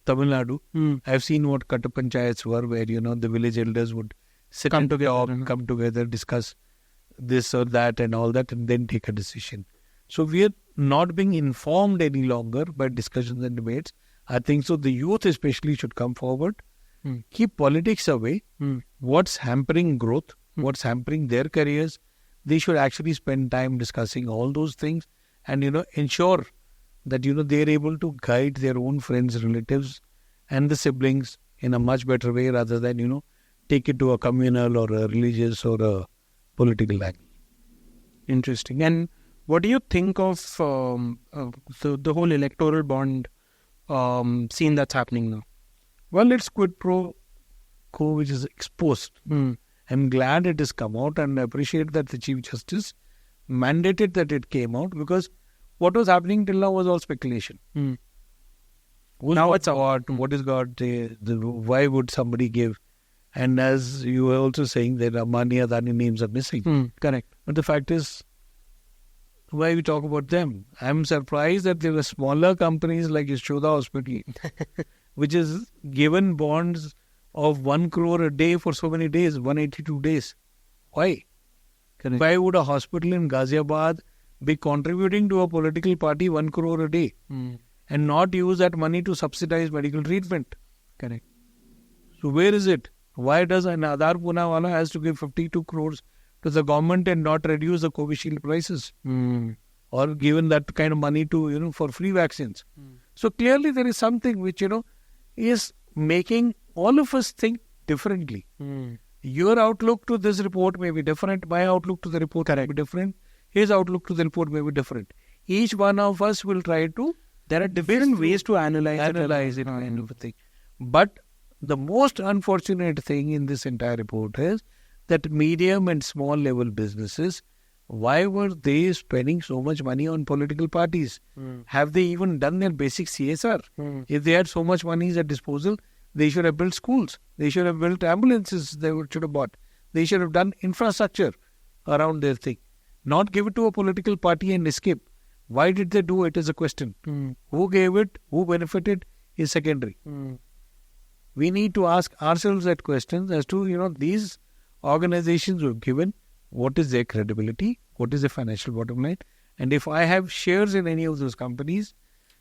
Tamil Nadu, I've seen what Katta Panchayats were, where, the village elders would sit come together, discuss this or that and all that, and then take a decision. So we are not being informed any longer by discussions and debates. I think so. The youth especially should come forward, keep politics away. What's hampering growth, what's hampering their careers, they should actually spend time discussing all those things and, ensure that, they're able to guide their own friends, relatives and the siblings in a much better way rather than, take it to a communal or a religious or a political angle. Interesting. And what do you think of the whole electoral bond scene that's happening now? Well, it's quid pro quo which is exposed. I'm glad it has come out, and I appreciate that the Chief Justice mandated that it came out, because what was happening till now was all speculation. Now it's out. What is God? Why would somebody give? And as you were also saying, that Ambani, Adani names are missing. Correct. But the fact is, why we talk about them? I'm surprised that there are smaller companies like Yashoda Hospital, which is given bonds of 1 crore a day for so many days, 182 days. Why? Correct. Why would a hospital in Ghaziabad be contributing to a political party 1 crore a day and not use that money to subsidize medical treatment? Correct. So where is it? Why does an Aadhar Poonawala has to give 52 crores to the government and not reduce the Covishield prices? Or given that kind of money to, for free vaccines? So clearly there is something which, is making all of us think differently. Your outlook to this report may be different. My outlook to the report may be different. His outlook to the report may be different. Each one of us will try to... There are different ways to analyze it kind of a thing. But the most unfortunate thing in this entire report is that medium and small level businesses, why were they spending so much money on political parties? Have they even done their basic CSR? If they had so much money at their disposal, they should have built schools. They should have built ambulances they should have bought. They should have done infrastructure around their thing. Not give it to a political party and escape. Why did they do it is a question. Who gave it? Who benefited is secondary. We need to ask ourselves that questions as to, these organizations were given, what is their credibility? What is the financial bottom line? And if I have shares in any of those companies,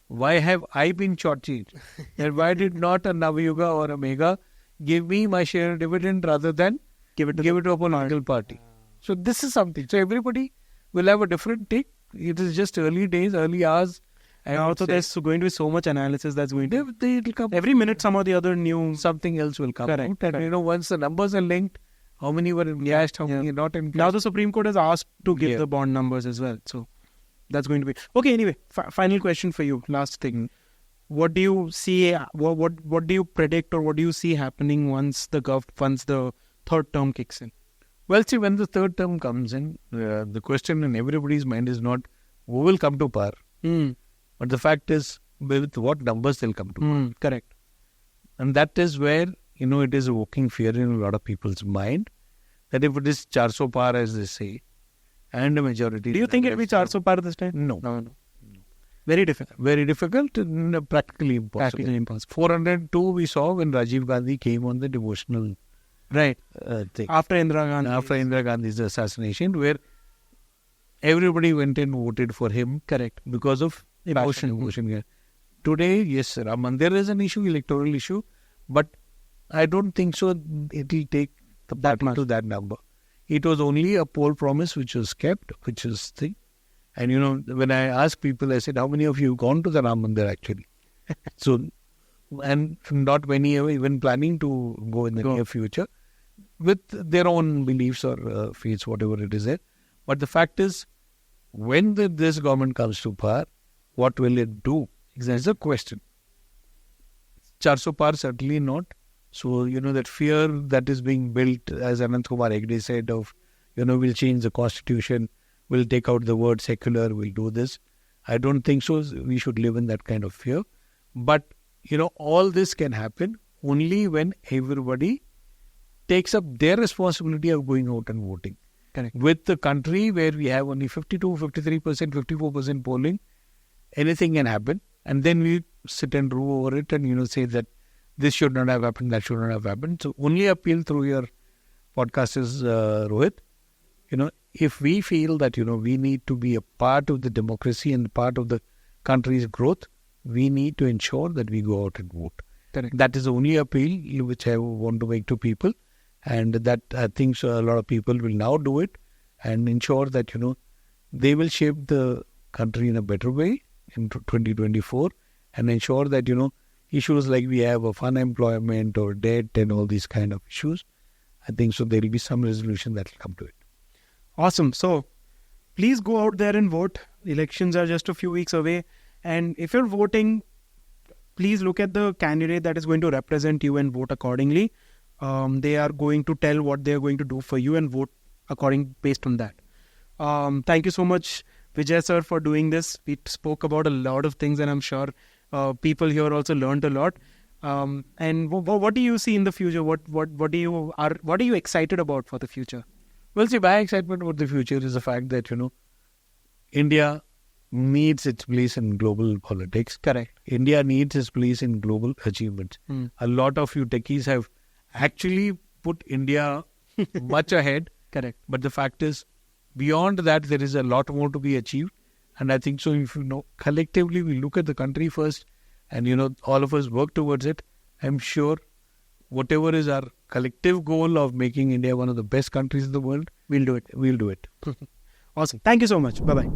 why have I been shortchanged? And why did not a Navayuga or a Mega give me my share dividend rather than give it to a political party? So this is something. So everybody will have a different take. It is just early days, early hours. And also there's going to be so much analysis that's going to... It'll come. Every minute some or the other new... Something else will come. Correct. And once the numbers are linked, how many were encashed, how many are not encashed. Now the Supreme Court has asked to give the bond numbers as well. So that's going to be... Okay, anyway, final question for you. Last thing. What do you see, what do you predict or what do you see happening once the third term kicks in? Well, see, when the third term comes in, the question in everybody's mind is not who will come to power. But the fact is, with what numbers they'll come to power. Correct. And that is where, it is evoking fear in a lot of people's mind. That if it is 400 par, as they say, and a majority... Do you think it will be 400 par this time? No. Very difficult. Very difficult and practically impossible. 402 we saw when Rajiv Gandhi came on the devotional thing. After Indira Gandhi's assassination, where everybody went and voted for him. Correct. Because of emotion. Today, yes, Ram Mandir is an issue, electoral issue, but I don't think so it will take the party to that number. It was only a poll promise which was kept, which is thing. And when I ask people, I said, how many of you have gone to the Ram Mandir actually? So, and not many are even planning to go in the near future with their own beliefs or faiths, whatever it is there. But the fact is, when this government comes to power, what will it do? That's the question. 400 par, certainly not. So, that fear that is being built, as Anant Kumar Hegde said, of, we'll change the constitution, we'll take out the word secular, we'll do this. I don't think so. We should live in that kind of fear. But, all this can happen only when everybody takes up their responsibility of going out and voting. Correct. With the country where we have only 52, 53%, 54% polling, anything can happen. And then we sit and rule over it and, say that this should not have happened, that should not have happened. So only appeal through your podcast is, Rohit, if we feel that, we need to be a part of the democracy and part of the country's growth, we need to ensure that we go out and vote. Correct. That is the only appeal which I want to make to people. And that I think a lot of people will now do it and ensure that, they will shape the country in a better way in 2024 and ensure that, issues like we have of unemployment or debt and all these kind of issues, I think so there will be some resolution that will come to it. Awesome. So please go out there and vote. Elections are just a few weeks away. And if you're voting, please look at the candidate that is going to represent you and vote accordingly. They are going to tell what they are going to do for you and vote based on that. Thank you so much, Vijay sir, for doing this. We spoke about a lot of things and I'm sure people here also learned a lot. And what do you see in the future? What are you excited about for the future? Well, see, my excitement about the future is the fact that, India needs its place in global politics. Correct. India needs its place in global achievements. A lot of you techies have actually put India much ahead. Correct. But the fact is, beyond that, there is a lot more to be achieved. And I think so, if collectively we look at the country first and, all of us work towards it, I'm sure whatever is our collective goal of making India one of the best countries in the world, We'll do it. We'll do it. Awesome. Thank you so much. Bye-bye.